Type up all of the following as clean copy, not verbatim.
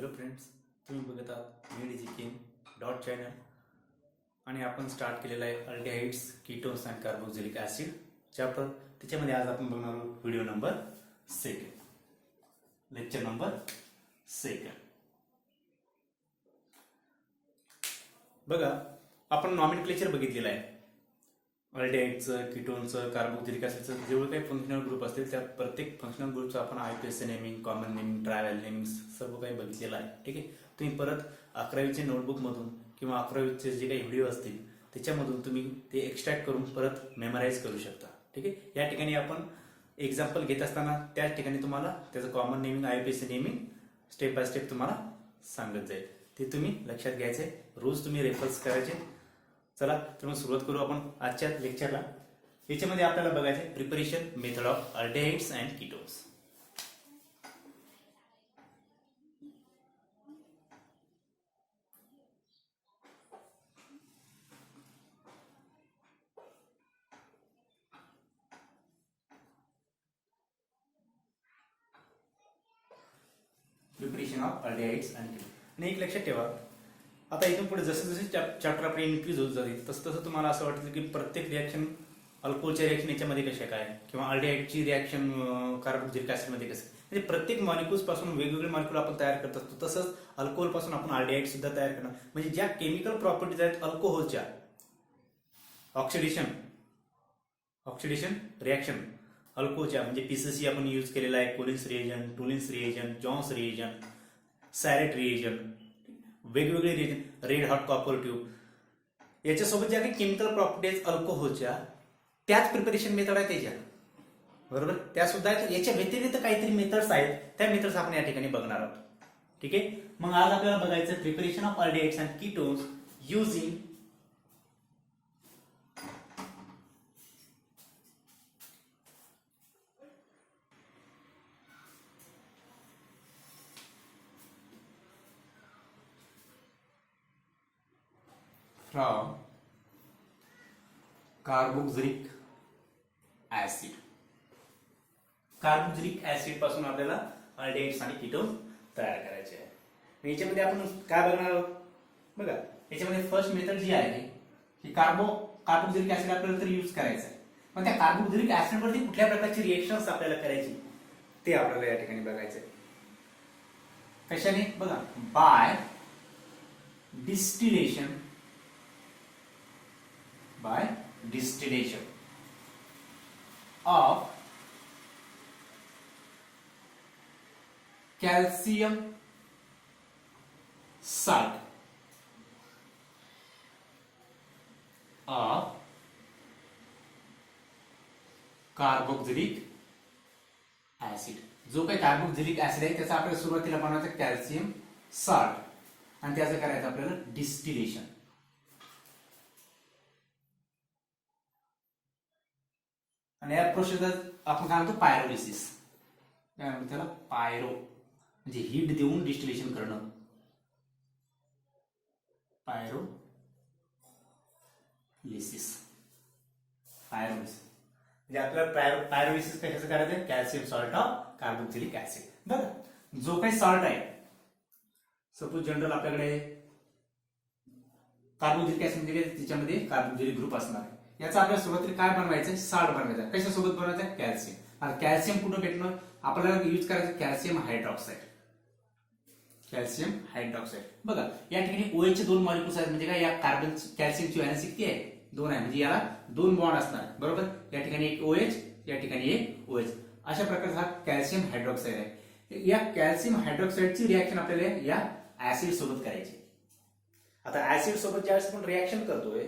Hello friends, तुम्ही बघत आहात नीड डॉट चॅनल आणि आपण स्टार्ट केलेला आहे aldehydes, ketones and carboxylic acid chapter. त्याच्यामध्ये आज आपण बघणार आहोत व्हिडिओ नंबर 2, लेक्चर नंबर 2. बघा, आपण नॉमेनक्लेचर बघितलेलं आहे. अल्डिहाइडचं, कीटोनचं, कार्बोक्सिलिक ॲसिडचं जेवढे काही फंक्शनल ग्रुप असतील त्या प्रत्येक फंक्शनल ग्रुपचं आपण IUPAC naming, common naming, trial naming सर्व काही बघितलेलं आहे. ठीक आहे, तुम्ही परत 11वीच्या नोटबुकमधून किंवा 11वीचे जे काही व्हिडिओ असतील त्याच्यामधून तुम्ही ते एक्स्ट्रॅक्ट करून परत मेमराईज करू शकता. ठीक आहे, या ठिकाणी आपण एक्झाम्पल घेत असताना त्याच ठिकाणी तुम्हाला त्याचं common naming, IUPAC naming step by step तुम्हाला सांगत जाईल. ते तुम्ही लक्षात घ्यायचे, रोज तुम्ही रेफरन्स करायचे. चला तर मग सुरुवात करू आपण आजच्या लेक्चरला. याच्यामध्ये आपल्याला बघायचे preparation method of aldehydes and ketones. Preparation of aldehydes and ketones. आणि एक लक्षात ठेवा, आता इथून पुढे जसे जसे चॅप्टर आपले इन्क्रीज होत जातील तसं तसं तुम्हाला असं वाटतं की प्रत्येक रिॲक्शन, अल्कोहोलच्या रिॲक्शन याच्यामध्ये कशा काय किंवा अल्डिहाइडची रिॲक्शन कार्बोक्सिलिक ॲसिडमध्ये कसं, म्हणजे प्रत्येक मॉलिक्युल्स पासून वेगवेगळे मॉलिक्युल आपण तयार करत असतो. तसंच अल्कोहोल पासून आपण अल्डिहाइड सुद्धा तयार करणार. म्हणजे ज्या केमिकल प्रॉपर्टीज आहेत अल्कोहोलच्या, ऑक्सिडेशन रिॲक्शन अल्कोहोलच्या, म्हणजे PCC आपण यूज केलेला आहे, Collins reagent, Tollens reagent, Jones reagent, Sarett reagent, वेगवेगळे reagent, red hot copper tube, याच्यासोबत ज्या काही केमिकल प्रॉपर्टीज अल्कोहोलच्या त्याच प्रिपरेशन मेथड आहे त्याच्या बरोबर, त्या सुद्धा आहेत. याच्या व्यतिरिक्त काहीतरी मेथड्स आहेत, त्या मेथड्स आपण या ठिकाणी बघणार आहोत. ठीक आहे, मग आज आपल्याला बघायचं preparation of aldehydes and ketones using from carboxylic acid. Carboxylic acid पासून आपल्याला अल्डिहाइड्स आणि कीटोन तयार करायचे आहे. याच्यामध्ये आपण काय बघणार आहोत बघा. याच्यामध्ये फर्स्ट मेथड जी आहे की कार्बोक्सिलिक ऍसिड आपल्याला तर यूज करायचं आहे. पण त्या कार्बोक्सिलिक ऍसिड वरती कुठल्या प्रकारची रिएक्शन्स आपल्याला करायची ते आपल्याला या ठिकाणी बघायचं आहे. कशाने बघा, by distillation of calcium salt of carboxylic acid. जो काही कार्बोक्सिलिक ऍसिड आहे त्याचा आपल्याला सुरुवातीला बनवायचा कॅल्शियम सॉल्ट आणि त्याचं करायचं आपल्याला डिस्टिलेशन. आणि या प्रोसेस आपण काय म्हणतो पायरोलिसिस. काय म्हणतो त्याला, पायरो म्हणजे हीट देऊन डिस्टिलेशन करणं. पायरोलिसिस म्हणजे आपल्याला पायरोलिसिस कशाचं करायचं, calcium salt of carboxylic acid. बघा, जो काही सॉल्ट आहे, सपोज जनरल आपल्याकडे कार्बोक्सिलिक ऍसिड म्हणजे त्याच्यामध्ये कार्बोक्सिलिक ग्रुप असणार आहे. याचा आपल्याला सुरुवातीला काय बनवायचं, साल्ट बनवायचा. कशासोबत बनवायचं, कॅल्शियम. आणि कॅल्शियम कुठं भेटणार, आपल्याला यूज करायचं कॅल्शियम हायड्रॉक्साईड. बघा, या ठिकाणी OH चे 2 मॉलिक्युल्स आहेत. म्हणजे काय, या कार्बन कॅल्शियमची व्हॅलेन्सी किती आहे, 2 आहे. म्हणजे याला 2 बॉन्ड असणार बरोबर. या ठिकाणी एक OH, या ठिकाणी एक OH. अशा प्रकारचा हा कॅल्शियम हायड्रॉक्साईड आहे. या कॅल्शियम हायड्रॉक्साईडची रिॲक्शन आपल्याला या ऍसिड सोबत करायची. आता ऍसिड सोबत ज्यावेळेस आपण रिॲक्शन करतोय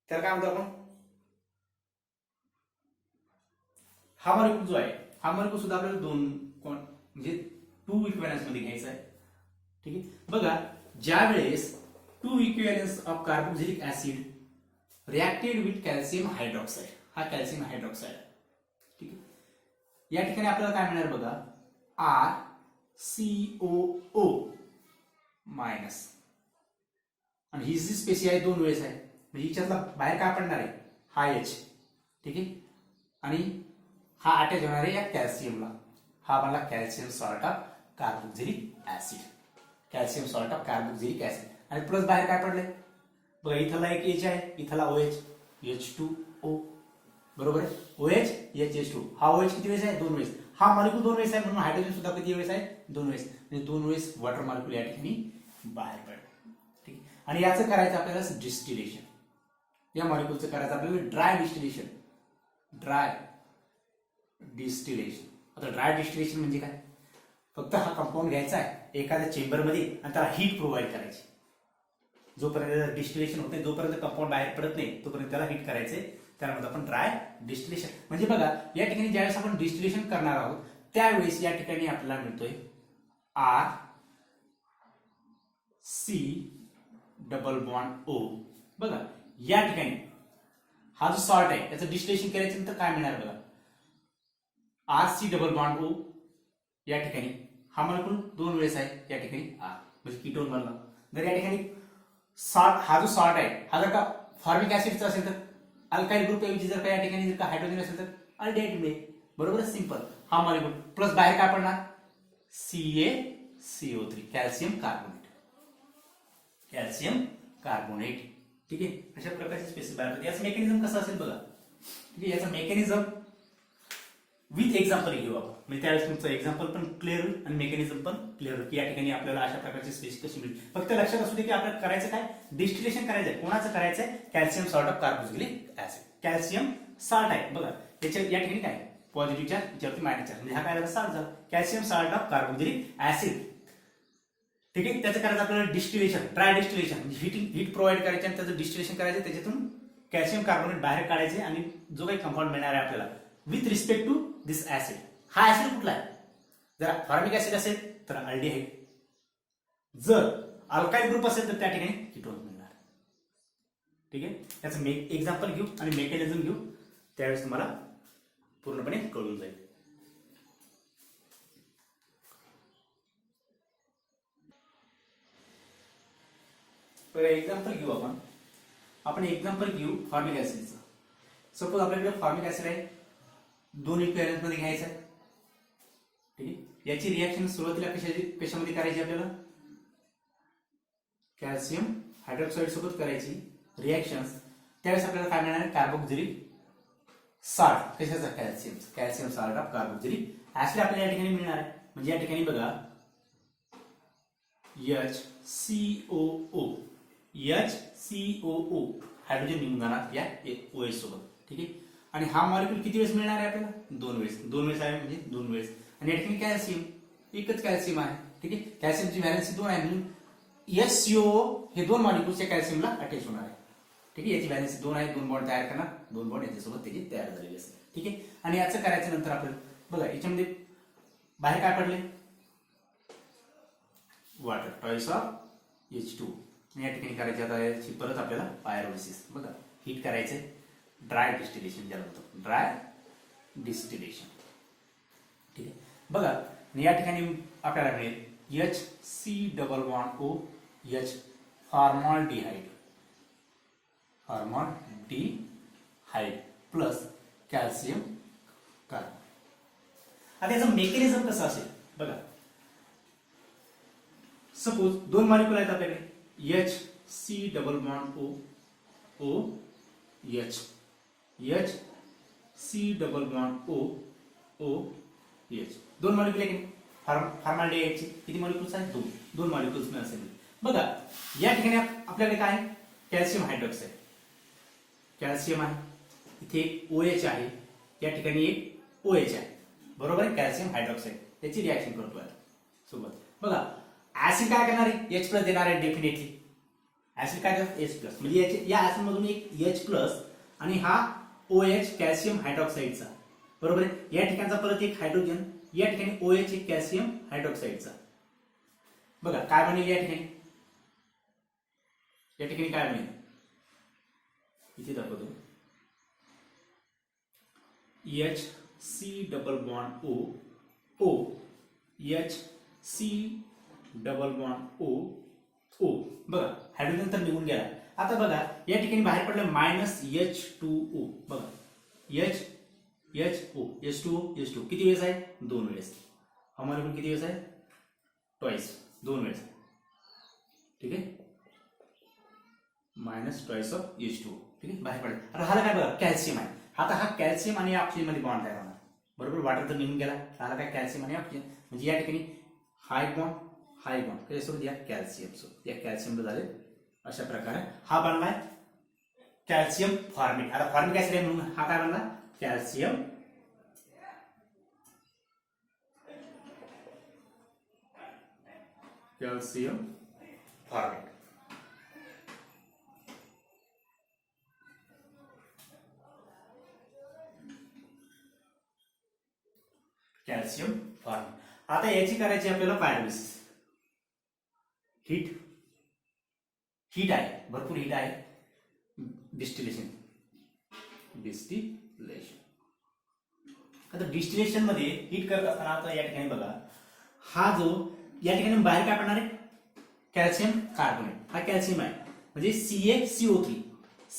तर काय म्हणतो आपण, हा मॉलिक्यूल जो आहे, हा मॉलिक्यूल सुद्धा आपल्याला 2 म्हणजे 2 इक्विव्हॅलन्स मध्ये घ्यायचा आहे. ठीक आहे, बघा, ज्या वेळेस 2 equivalence of carboxylic acid reacted with calcium hydroxide, हा कॅल्शियम हायड्रॉक्साईड. ठीक आहे, या ठिकाणी आपल्याला काय मिळणार बघा, RCOO मायनस. आणि ही जी स्पेसी आहे 2 वेळेस आहे, म्हणजे हिच्यातला बाहेर काय पडणार आहे, हा H. ठीक आहे, आणि हा अटॅच होणार आहे या कॅल्शियमला. हा बनला calcium salt of carboxylic acid, calcium salt of carboxylic acid. आणि प्लस बाहेर काय पडले बघा, इथला एक एच आहे, इथला OH, H2O, बरोबर आहे. OH H2, हा OH किती वेळेस आहे? 2 वेळेस. हा मॉलिक्यूल 2 वेळेस आहे, म्हणून हायड्रोजन सुद्धा किती वेळेस आहे? 2 वेळेस. म्हणजे 2 वेळेस वॉटर मॉलिक्यूल या ठिकाणी बाहेर पडले. ठीक आहे. आणि याचं करायचं आपल्याला डिस्टिलेशन, या मॉलिक्यूलचं करायचं आपल्याला ड्राय डिस्टिलेशन. Dry distillation. आता ड्राय डिस्टिलेशन म्हणजे काय? फक्त हा कंपाऊंड घ्यायचा आहे एखाद्या चेंबरमध्ये आणि त्याला हीट प्रोव्हाइड करायची. जोपर्यंत डिस्टिलेशन होते, जोपर्यंत कंपाऊंड बाहेर पडत नाही तोपर्यंत त्याला हीट करायचे, त्याला म्हणतो आपण ड्राय डिस्टिलेशन. म्हणजे बघा, या ठिकाणी ज्यावेळेस आपण डिस्टिलेशन करणार आहोत त्यावेळेस या ठिकाणी आपल्याला मिळतोय RC≡O. बघा, या ठिकाणी हा जो सॉल्ट आहे याचं डिस्टिलेशन करायचं नंतर काय मिळणार बघा, RC≡O. या ठिकाणी हा मॉलिक्यूल 2 वेळेस आहे, या ठिकाणी R म्हणजे कीटोन बनला. जर या ठिकाणी हा जो सॉल्ट आहे हा जर का फॉर्मिक ऍसिडचा असेल तर अल्काइल ग्रुप ऐवजी जर का या ठिकाणी जर का हायड्रोजन असेल तर अल्डिहाइड मिळेल. बरोबर, सिंपल. हा मॉलिक्यूल प्लस बाहेर काय पडणार? CaCO3, calcium carbonate. Calcium carbonate. ठीक आहे. अशा प्रकारचे स्पेसिफायर होते. याचं मेकॅनिझम कसं असेल बघा. ठीक आहे. याचं मेकॅनिझम विथ एक्झाम्पल घेऊ आपण, म्हणजे त्यावेळेस तुमचं एक्झाम्पल पण क्लिअर होईल आणि मेकॅनिझम पण क्लिअर होईल की या ठिकाणी आपल्याला अशा प्रकारची स्पेस कशी मिळेल. फक्त लक्षात असू दे की आपल्याला करायचं काय? डिस्टिलेशन करायचंय. कोणाचं करायचंय? Calcium salt of carboxylic acid. Calcium salt आहे बघा, त्याच्या या ठिकाणी काय पॉझिटिव्ह चार्ज, याच्यावरती मायनस चार्ज, म्हणजे हा काय झाला? साल्ट झाला. Calcium salt of carboxylic acid. ठीक आहे. त्याचं करायचं आपल्याला डिस्टिलेशन, ड्राय डिस्टिलेशन, म्हणजे हीट प्रोव्हाइड करायचे आणि त्याचं डिस्टिलेशन करायचं, त्याच्यातून कॅल्शियम कार्बोनेट बाहेर काढायचे आणि जो काही कंपाऊंड मिळणार आहे आपल्याला with respect to this acid. हा ऍसिड कुठला आहे? जर फॉर्मिक ऍसिड असेल तर अल्डिहाइड, जर अल्काइल ग्रुप असेल तर त्या ठिकाणी कीटोन मिळणार. ठीक आहे. त्याचं एक्झाम्पल घेऊ आणि मेकॅनिझम घेऊ, त्यावेळेस तुम्हाला पूर्णपणे कळून जाईल. एक्झाम्पल घेऊ आपण एक्झाम्पल घेऊ फॉर्मिक ऍसिडचं. सपोज आपल्याकडे फॉर्मिक ऍसिड आहे, 2 इक्विव्हॅलंट मध्ये घ्यायचं आहे. ठीक आहे. याची रिएक्शन सुरुवातीला कशामध्ये करायची? आपल्याला कॅल्शियम हायड्रॉक्साईड सोबत करायची रिएक्शन. त्यावेळेस आपल्याला काय मिळणार? Carboxylic salt. कशाचा? Calcium salt of carboxylic acid आपल्याला या ठिकाणी मिळणार आहे. म्हणजे या ठिकाणी बघा HCOO हायड्रोजन निघून जाणार या OH सोबत. ठीक आहे. आणि हा मॉलिक्यूल किती वेळेस मिळणार आहे आपल्याला? 2 वेळेस. 2 वेळेस आहे म्हणजे 2 वेळेस. आणि या ठिकाणी कॅल्शियम, एकच कॅल्शियम आहे. ठीक आहे. कॅल्शियमची व्हॅलेन्सी 2 आहे म्हणून HCOO हे 2 मॉलिक्यूल्सच्या कॅल्शियमला अटॅच होणार आहे. ठीक आहे. याची व्हॅलेन्सी 2 आहे, 2 बॉन्ड तयार करणार, 2 बॉन्ड याच्यासोबत त्याची तयार झालेली असते. ठीक आहे. आणि याचं करायचं नंतर आपल्याला बघा, याच्यामध्ये बाहेर काय पडले? Water, toys of H2. आणि या ठिकाणी करायची आता याची परत आपल्याला पायरोलिसिस. बघा, हीट करायचे, ड्राय डिस्टिलेशन ज्याला म्हणतो, ड्राय डिस्टिलेशन. ठीक आहे. बघा, या ठिकाणी आपल्याला मिळेल HC≡O, H formaldehyde plus calcium carbon. आता याचं मेकॅनिझम कसं असेल बघा. सपोज 2 मॉलिक्यूल आहेत आपल्याकडे, HC≡O, OH, HC≡O, OH. 2 molecule आहे की फॉर्मॅल्डिहाइडचे किती मॉलिक्यूल्स आहेत? 2 मॉलिक्यूल्स असेल. बघा, या ठिकाणी आपल्याकडे काय आहे? Calcium hydroxide. कॅल्शियम आहे, इथे एक OH आहे, या ठिकाणी एक OH आहे. बरोबर आहे. कॅल्शियम हायड्रॉक्साईड त्याची रिएक्शन करतो आहे सोबत. बघा, ऍसिड काय करणार आहे? H प्लस देणार आहे डेफिनेटली. ऍसिड काय करणार? H प्लस, म्हणजे या ऍसिड मधून एक H प्लस आणि हा OH कॅल्शियम हायड्रॉक्साईडचा. बरोबर आहे. या ठिकाणचा परत एक हायड्रोजन, या ठिकाणी OH एक कॅल्शियम हायड्रॉक्साईडचा. बघा काय बनेल या ठिकाणी? या ठिकाणी काय बनेल? इथे दाखवतो. HC≡O, HC≡O. बघा, हायड्रोजन तर निघून गेला. आता बघा, या ठिकाणी बाहेर पडलं -H2O. बघा, H2O किती वेळेस आहे? 2 वेळेस. हा मॉलिक्यूल किती वेळेस आहे? ट्वाइस, 2 वेळेस. ठीक आहे, मायनस ट्वाइस ऑफ H2O. ठीक आहे, बाहेर पडेल. आता हाला काय बघा, कॅल्शियम आहे. आता हा कॅल्शियम आणि ऑक्सिजन मध्ये बॉन्ड तयार होणार. बरोबर, वॉटर तर निघून गेला, हाला काय कॅल्शियम आणि ऑक्सिजन, म्हणजे या ठिकाणी हाय बॉन्ड कशासोबत? या कॅल्शियम सोबत. या कॅल्शियम झाले अशा प्रकारे हा बनलाय कॅल्शियम फॉर्मिक. आता फॉर्मिक ऍसिड आहे म्हणून हा काय बनला? Calcium formic. Calcium formic. आता याची करायची आपल्याला पायरोलिसिस. हीट आहे, भरपूर हीट आहे. डिस्टिलेशन. आता डिस्टिलेशन मध्ये हीट करत असताना आता या ठिकाणी बघा, हा जो या ठिकाणी बाहेर काय पडणार आहे? Calcium carbonate. हा कॅल्शियम आहे म्हणजे CaCO3,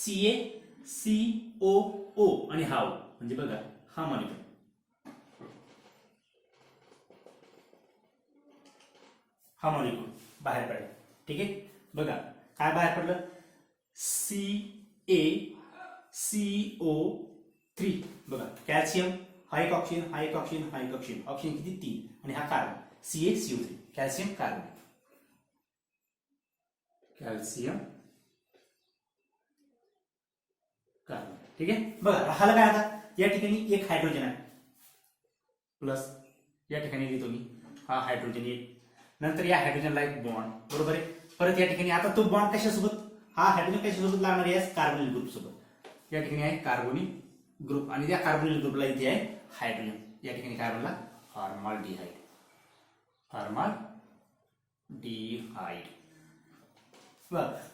CaCOO आणि हा O, म्हणजे बघा हा मॉलिक्यूल बाहेर पडेल. ठीक आहे, बघा काय बाहेर पडलं? CaCO3. बघा कॅल्शियम, हा एक ऑक्सिजन, ऑक्सिजन किती? 3, आणि हा कार्बन CaCO3, कॅल्शियम कार्बन. ठीक आहे, बघा हाला काय? आता या ठिकाणी एक हायड्रोजन आहे प्लस, या ठिकाणी लिहितो मी हा हायड्रोजन एक, नंतर या हायड्रोजनला एक बॉन्ड. बरोबर आहे. परत या ठिकाणी आता तो बॉन्ड कशासोबत? हा हायड्रोजन कशासोबत लागणार आहे? कार्बोनिल ग्रुप सोबत. या ठिकाणी आहे कार्बोनिल ग्रुप, आणि त्या कार्बोनिल ग्रुपला इथे आहे हायड्रोजन. या ठिकाणी काय बनला? फॉर्माल्डिहाइड.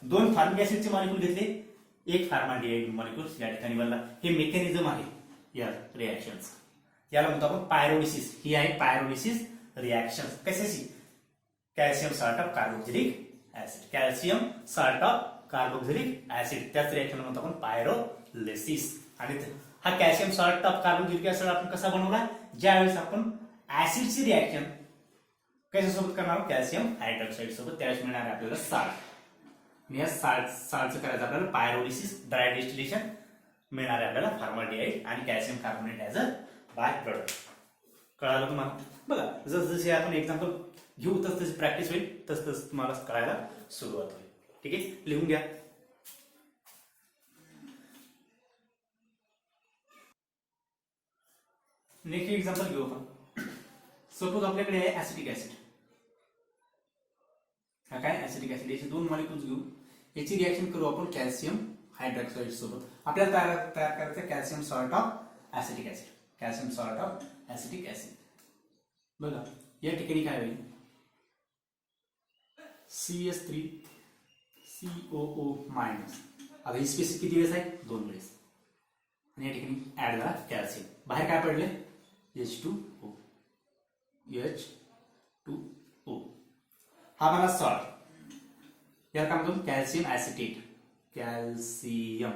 दोन फॉर्मिक ऍसिडचे मॉलिक्यूल घेतले, एक फॉर्माल्डिहाइड मॉलिक्यूल या ठिकाणी बनला. हे मेकॅनिझम आहे या रिॲक्शन्स. याला म्हणतो आपण पायरोलिसिस. ही आहे पायरोलिसिस रिॲक्शन. कशाची? Calcium salt of carboxylic acid. त्याच रिॲक्शन म्हणतो आपण पायरोलिसिस. आणि हा calcium salt of carboxylic acid आपण कसा बनवला? ज्यावेळेस आपण ऍसिडची रिॲक्शन कशासोबत करणार? कॅल्शियम हायड्रॉक्साईड सोबत. त्यावेळेस मिळणार आहे आपल्याला साल्ट. या साल्टचं करायचं आपल्याला पायरोलिसिस, ड्राय डिस्टिलेशन. मिळणार आहे आपल्याला फॉर्माल्डिहाइड आणि calcium carbonate as a by product. कळालं तुम्हाला? बघा जसे आपण एक्झाम्पल घेऊ तसं प्रॅक्टिस होईल, तसं तुम्हाला कळायला सुरुवात होईल. ठीक आहे, लिहून घ्या. नेक्स्ट एक्झाम्पल घेऊ आपण. सपोज आपल्याकडे आहे ऍसिटिक ऍसिड. हा काय? Acetic acid. याचे 2 मॉलिक्यूल्स घेऊ, याची रिॲक्शन करू आपण कॅल्शियम हायड्रॉक्साईड सोबत. आपल्याला तयार करायचं calcium salt of acetic acid. बघा या ठिकाणी काय होईल? CH3COO-. आता ही स्पेसिस किती वेळेस आहे? 2 वेळेस. आणि या ठिकाणी ऍड झाला कॅल्शियम. बाहेर काय पडले? H2O. हा मला सॉल्ट. याला काय म्हणतो? Calcium acetate. Calcium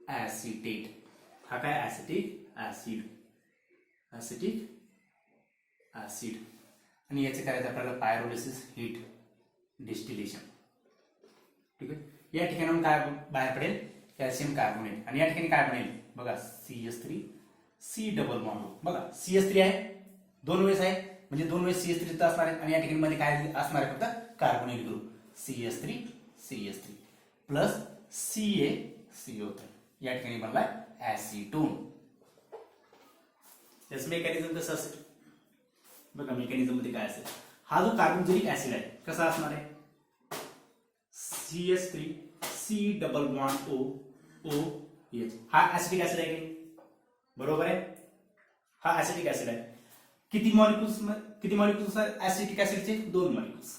acetate. हा काय? Acetic acid. आणि याचे करायचं आपल्याला पायरोलिसिस, हीट, डिस्टिलेशन. ठीक आहे, या ठिकाणी काय बाहेर पडेल? Calcium carbonate. आणि या ठिकाणी काय बनेल? बघा CH3 C डबल बॉन्ड. बघा CH3 आहे, 2 वेळेस आहे, म्हणजे 2 वेळेस CH3 असणार आहे. आणि या ठिकाणी मध्ये काय असणार आहे? फक्त carbonyl group CH3 plus CaCO3. या ठिकाणी बनलाय ऍसिटोन. त्याचं मेकॅनिझम कसं असेल? बघा मेकॅनिझम मध्ये काय असेल? हा जो कार्बोक्सिलिक ऍसिड आहे कसा असणार आहे? CH3 C double bond OH. हा ऍसिटिक ऍसिड आहे की? बरोबर आहे, हा ऍसिटिक ऍसिड आहे. किती मॉलिक्यूल्स ऍसिटिक ऍसिडचे? 2 मॉलिक्यूल्स.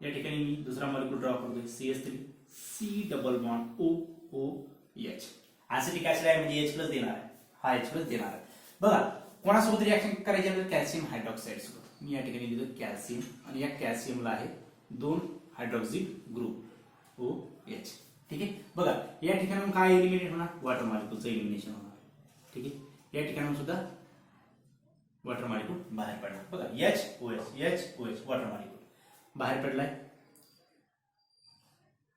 या ठिकाणी मी दुसरा मॉलिक्यूल ड्रॉ करतोय CH3 C double bond OH. Acetic acid आहे म्हणजे H+ देणार आहे, हा H+ देणार आहे. बघा कोणासोबत रिॲक्शन करायची आहे? कॅल्शियम हायड्रॉक्साईड सोबत. मी या ठिकाणी लिहितो कॅल्शियम, आणि या कॅल्शियमला आहे 2 हायड्रॉक्सिल ग्रुप OH. ठीक आहे. बघा या ठिकाणी काय एलिमिनेट होणार, वॉटर मॉलिक्यूलचं एलिमिनेशन होणार. ठीक आहे. या ठिकाणी सुद्धा वॉटर मॉलिक्यूल बाहेर पडणार. बघा HOH वॉटर मॉलिक्यूल बाहेर पडलाय.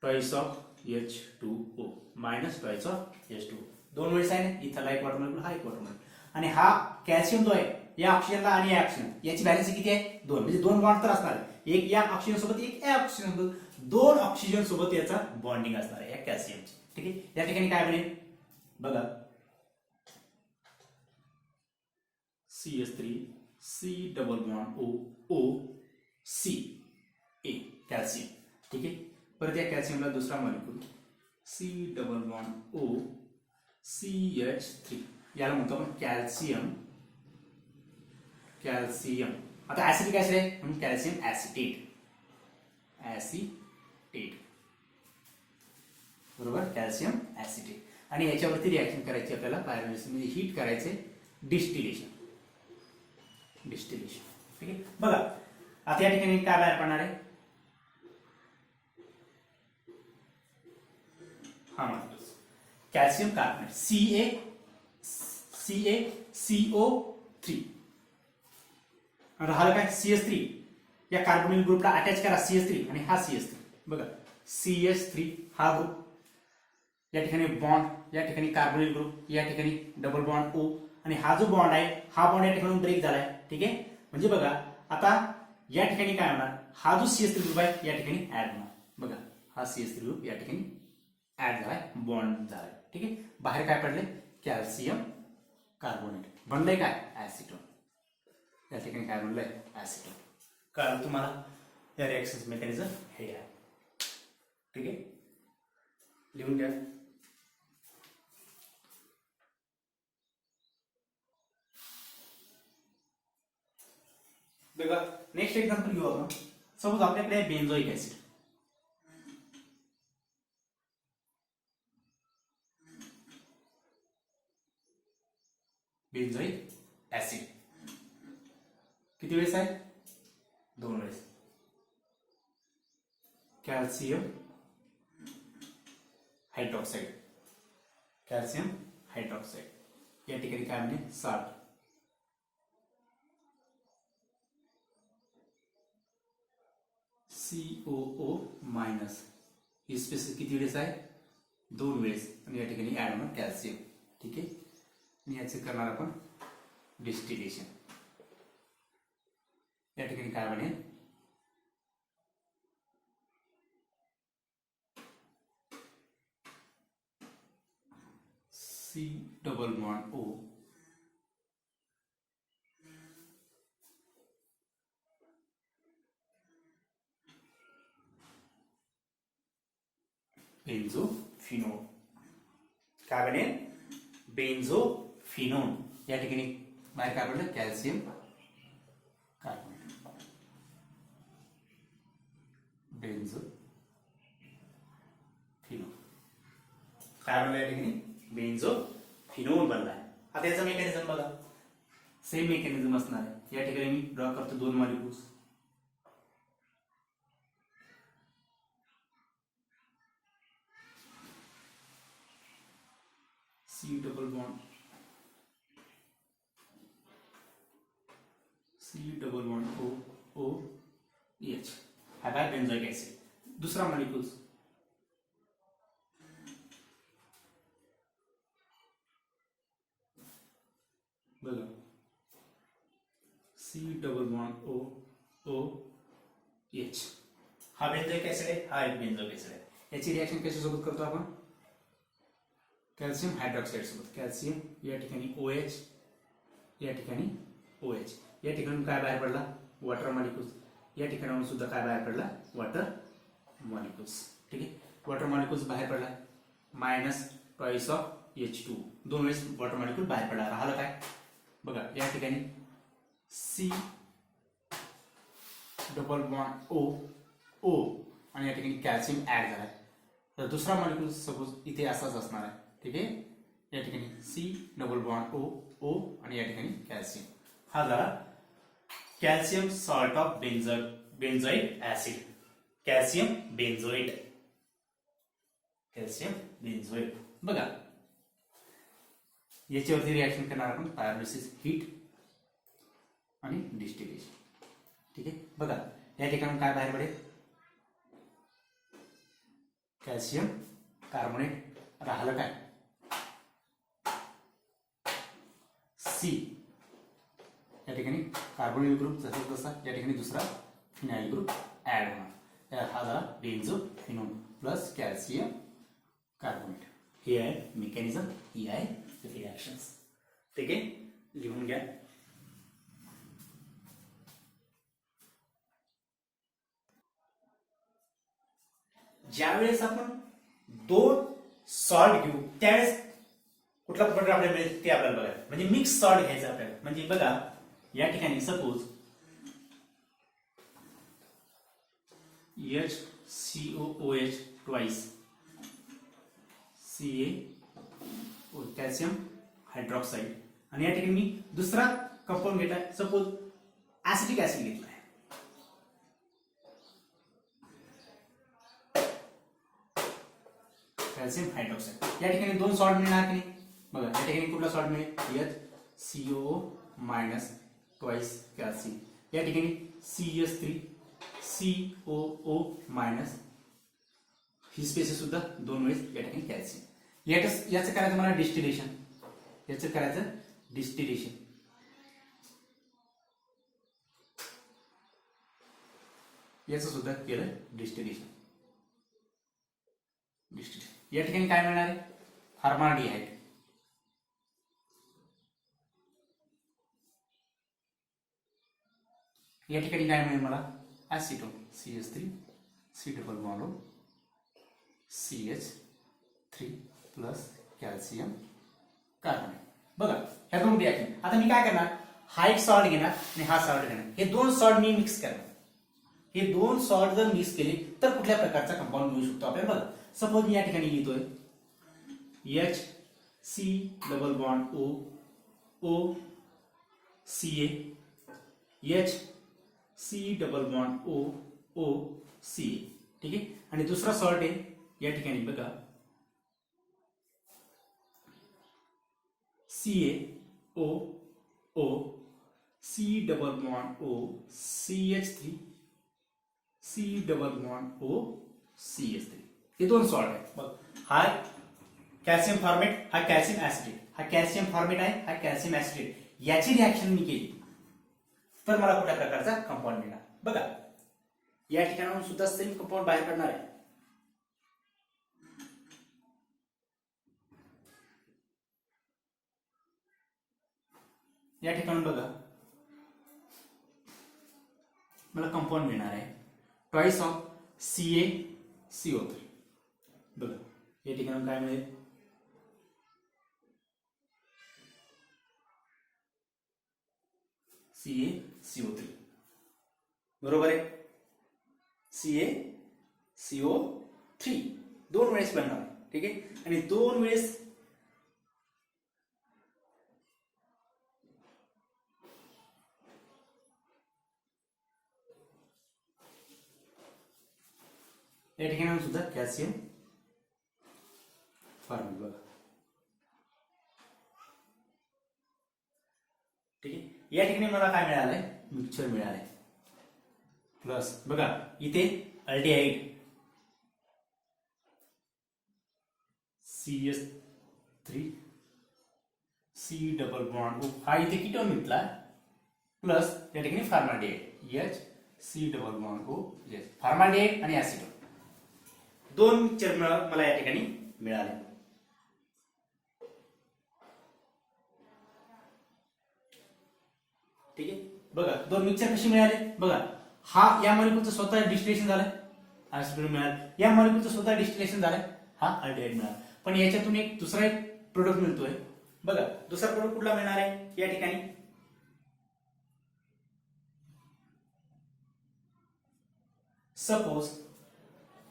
Twice of H2O minus twice of H2O. दोन वेळेस आहे ना, इथला एक वॉटर मॉलिक्यूल, हा एक वॉटर मॉलिक्यूल. आणि हा कॅल्शियम जो आहे या ऑक्सिजनला आणि या ऑक्सिजन याची व्हॅलेन्सी किती आहे, 2. म्हणजे 2 बॉन्ड तर असणार आहे. एक या ऑक्सिजन सोबत, एक या ऑक्सिजन सोबत, 2 ऑक्सिजन सोबत याचा बॉन्डिंग असणार आहे या कॅल्शियमची. ठीक आहे. या ठिकाणी काय बनेल बघा, CH3 C double bond O C A calcium. ठीक आहे. परत या कॅल्शियमला दुसरा molecule C double bond O CH3, याला म्हणतो आपण कॅल्शियम. आता ऍसिडिक ऍसिड आहे म्हणून कॅल्शियम ऍसिटेट. बरोबर, कॅल्शियम ऍसिटेट. आणि याच्यावरती रिॲक्शन करायची आपल्याला पायरोलिसिस म्हणजे हीट करायचे, डिस्टिलेशन. ठीक आहे. बघा आता या ठिकाणी काय बाहेर पडणार आहे, हा म्हणतो कॅल्शियम कार्बोनेट CaCO3. राहिलं काय CH3, या कार्बोनिल ग्रुपला अटॅच करा CH3 आणि हा CH3. बघा CH3 हा ग्रुप, या ठिकाणी बॉन्ड, या ठिकाणी कार्बोनिल ग्रुप, या ठिकाणी डबल बॉन्ड O, आणि हा जो बॉन्ड आहे हा बॉन्ड या ठिकाणी ब्रेक झालाय. ठीक आहे. म्हणजे बघा आता या ठिकाणी काय होणार, हा जो CH3 ग्रुप आहे या ठिकाणी ऍड होणार. बघा हा CH3 ग्रुप या ठिकाणी ऍड झालाय, बॉन्ड झालाय. ठीक आहे. बाहेर काय पडले, कॅल्शियम कार्बोनेट. बनलंय काय, ऍसिटोन. या ठिकाणी काय बनलंय, ऍसिटोन. कळलं तुम्हाला या रिएक्शन मेकॅनिझम हे आहे. ठीक आहे. लिहून घ्या. बघा नेक्स्ट एक्झाम्पल घेऊ आपण. सपोज आपल्याकडे बेन्झोइक ऍसिड. बेन्झोइक ऍसिड किती वेळेस आहे, 2 वेळेस. कॅल्शियम हायड्रॉक्साईड, या ठिकाणी काय म्हणजे 60. COO मायनस, ही स्पेसिस किती वेळेस आहे, 2 वेळेस. आणि या ठिकाणी ऍड होणार कॅल्शियम. ठीक आहे. आणि याचे करणार आपण डिस्टिलेशन. या ठिकाणी काय बनेल, C डबल बॉन्ड O बेन्झोफिनोन. काय बनेल, बेन्झोफिनोन. या ठिकाणी बाहेर काय पडलं, कॅल्शियम कार्बोनेट. बेन्झोफिनोन काय बनलं, या ठिकाणी बेन्झोफिनोन बनलाय. आता याचं मेकॅनिझम बघा, सेम मेकॅनिझम असणार आहे. या ठिकाणी मी ड्रॉ करतो 2 molecules. C double bond O H, हा काय बेन्झोइक ऍसिड. दुसरा मॉलिक्यूल्स बघा, C double bond O H, हा बेन्झोइक ऍसिड आहे, हा एक बेन्झोइक ऍसिड आहे. याची रिएक्शन कशासोबत करतो आपण, कॅल्शियम हायड्रॉक्साईड सोबत. कॅल्शियम या ठिकाणी OH, या ठिकाणी OH. या ठिकाणी काय बाहेर पडला, वॉटर मॉलिक्यूल्स. या ठिकाणाहून सुद्धा काय बाहेर पडला, वॉटर मॉलिक्यूल्स. ठीक आहे. वॉटर मॉलिक्यूल्स बाहेर पडला, मायनस ट्वाइस ऑफ H2. 2 वेळेस वॉटर मॉलिक्यूल बाहेर पडला. राहिलं काय बघा, या ठिकाणी C डबल बॉन्ड O आणि या ठिकाणी कॅल्शियम ऍड झालाय. तर दुसरा मॉलिक्यूल सपोज इथे असाच असणार आहे. ठीक आहे. या ठिकाणी C डबल बॉन्ड O आणि या ठिकाणी कॅल्शियम. हा झाला calcium salt of benzoic acid, calcium benzoate. Calcium benzoate. बघा याच्यावरती रिॲक्शन करणार आपण पायरोलिसिस, हीट आणि डिस्टिलेशन. ठीक आहे. बघा या ठिकाणी काय बाहेर पडेल, कॅल्शियम कार्बोनेट राहिलं काय सी, या ठिकाणी कार्बोनिल ग्रुप जसा तसा या ठिकाणी दुसरा फिनाइल ग्रुप ऍड होणार. हा झाला बेन्झोफिनोन प्लस कॅल्शियम कार्बोनेट. हे आहे मेकॅनिझम, ही आहे रिॲक्शन्स. ठीक आहे, लिहून घ्या. ज्यावेळेस आपण दोन सॉल्ट घेऊ त्यावेळेस कुठला प्रोडक्ट आपल्याला मिळेल ते आपल्याला बघायला, म्हणजे मिक्स सॉल्ट घ्यायचं आपल्याला. म्हणजे बघा या ठिकाणी suppose HCOOH twice CaO calcium hydroxide, आणि या ठिकाणी मी दुसरा कंपाऊंड घेतलाय, सपोज ऍसिटिक ऍसिड घेतलाय. Calcium hydroxide. या ठिकाणी दोन सॉल्ट मिळणार की नाही. बघा या ठिकाणी कुठला सॉल्ट मिळेल, HCOO मायनस ट्वाइस कॅल्शियम. या ठिकाणी CH3 COO मायनस, ही स्पेसिस सुद्धा दोन वेळेस या ठिकाणी कॅल्शियम. याचं करायचं मला डिस्टिलेशन, याचं करायचं डिस्टिलेशन. याचं सुद्धा केलं डिस्टिलेशन. या ठिकाणी काय मिळणार आहे, फॉर्माल्डिहाइड. या ठिकाणी काय मिळेल मला, ऍसिटोन CH3 C double bond O CH3 plus calcium carbonate. बघा ह्या दोन रिॲक्शन. आता मी काय करणार, हा एक सॉल्ट घेणार आणि हा सॉल्ट घेणार. हे दोन सॉल्ट मी मिक्स करणार. हे दोन सॉल्ट जर मिक्स केले तर कुठल्या प्रकारचा कंपाऊंड मिळू शकतो आपल्याला. बघा सपोज मी या ठिकाणी लिहितोय HC double bond O O CA HC double bond O O CA. ठीक आहे. आणि दुसरा सॉल्ट आहे या ठिकाणी बघा CaO O C double bond O CH3 C double bond O CH3. हे दोन सॉल्ट आहेत. बघ हा कॅल्शियम फॉर्मेट, हा कॅल्शियम ऍसिटेट. हा कॅल्शियम फॉर्मेट आहे, हा कॅल्शियम ऍसिटेट. याची रिॲक्शन मी केली तर मला कुठल्या प्रकारचा कंपाऊंड मिळणार. बघा या ठिकाणाहून सुद्धा सेम कंपाऊंड बाहेर पडणार आहे. या ठिकाणी बघा मला कंपाऊंड मिळणार आहे ट्वाइस ऑफ CaCO3. बघा या ठिकाणी काय मिळेल, CaCO3 बरोबर आहे. CaCO3 दोन वेळेस बनणार. ठीक आहे. आणि दोन वेळेस या ठिकाणी सुद्धा कॅल्शियम फॉर्मेट. बघा ठीक आहे. या ठिकाणी मला काय मिळालंय, मिक्सचर मिळालंय. प्लस बघा इथे aldehyde CH3 C double bond O, हा इथे कीटोन घेतला. प्लस या ठिकाणी formaldehyde HC double bond O formaldehyde आणि ऍसिटोन. दोन मिक्सचर मला या ठिकाणी मिळाले. ठीक आहे. बघा दोन मिक्सचर कशी मिळाले. बघा हा या मॉलिक्यूलचं स्वतः डिस्टिलेशन झालंय, ऍसिटोन मिळालं. या मॉलिक्यूलचं स्वतः डिस्टिलेशन झालंय, हा अल्डिहाइड मिळाला. पण याच्यातून एक दुसरा एक प्रोडक्ट मिळतोय. बघा दुसरा प्रोडक्ट कुठला मिळणार आहे या ठिकाणी, सपोज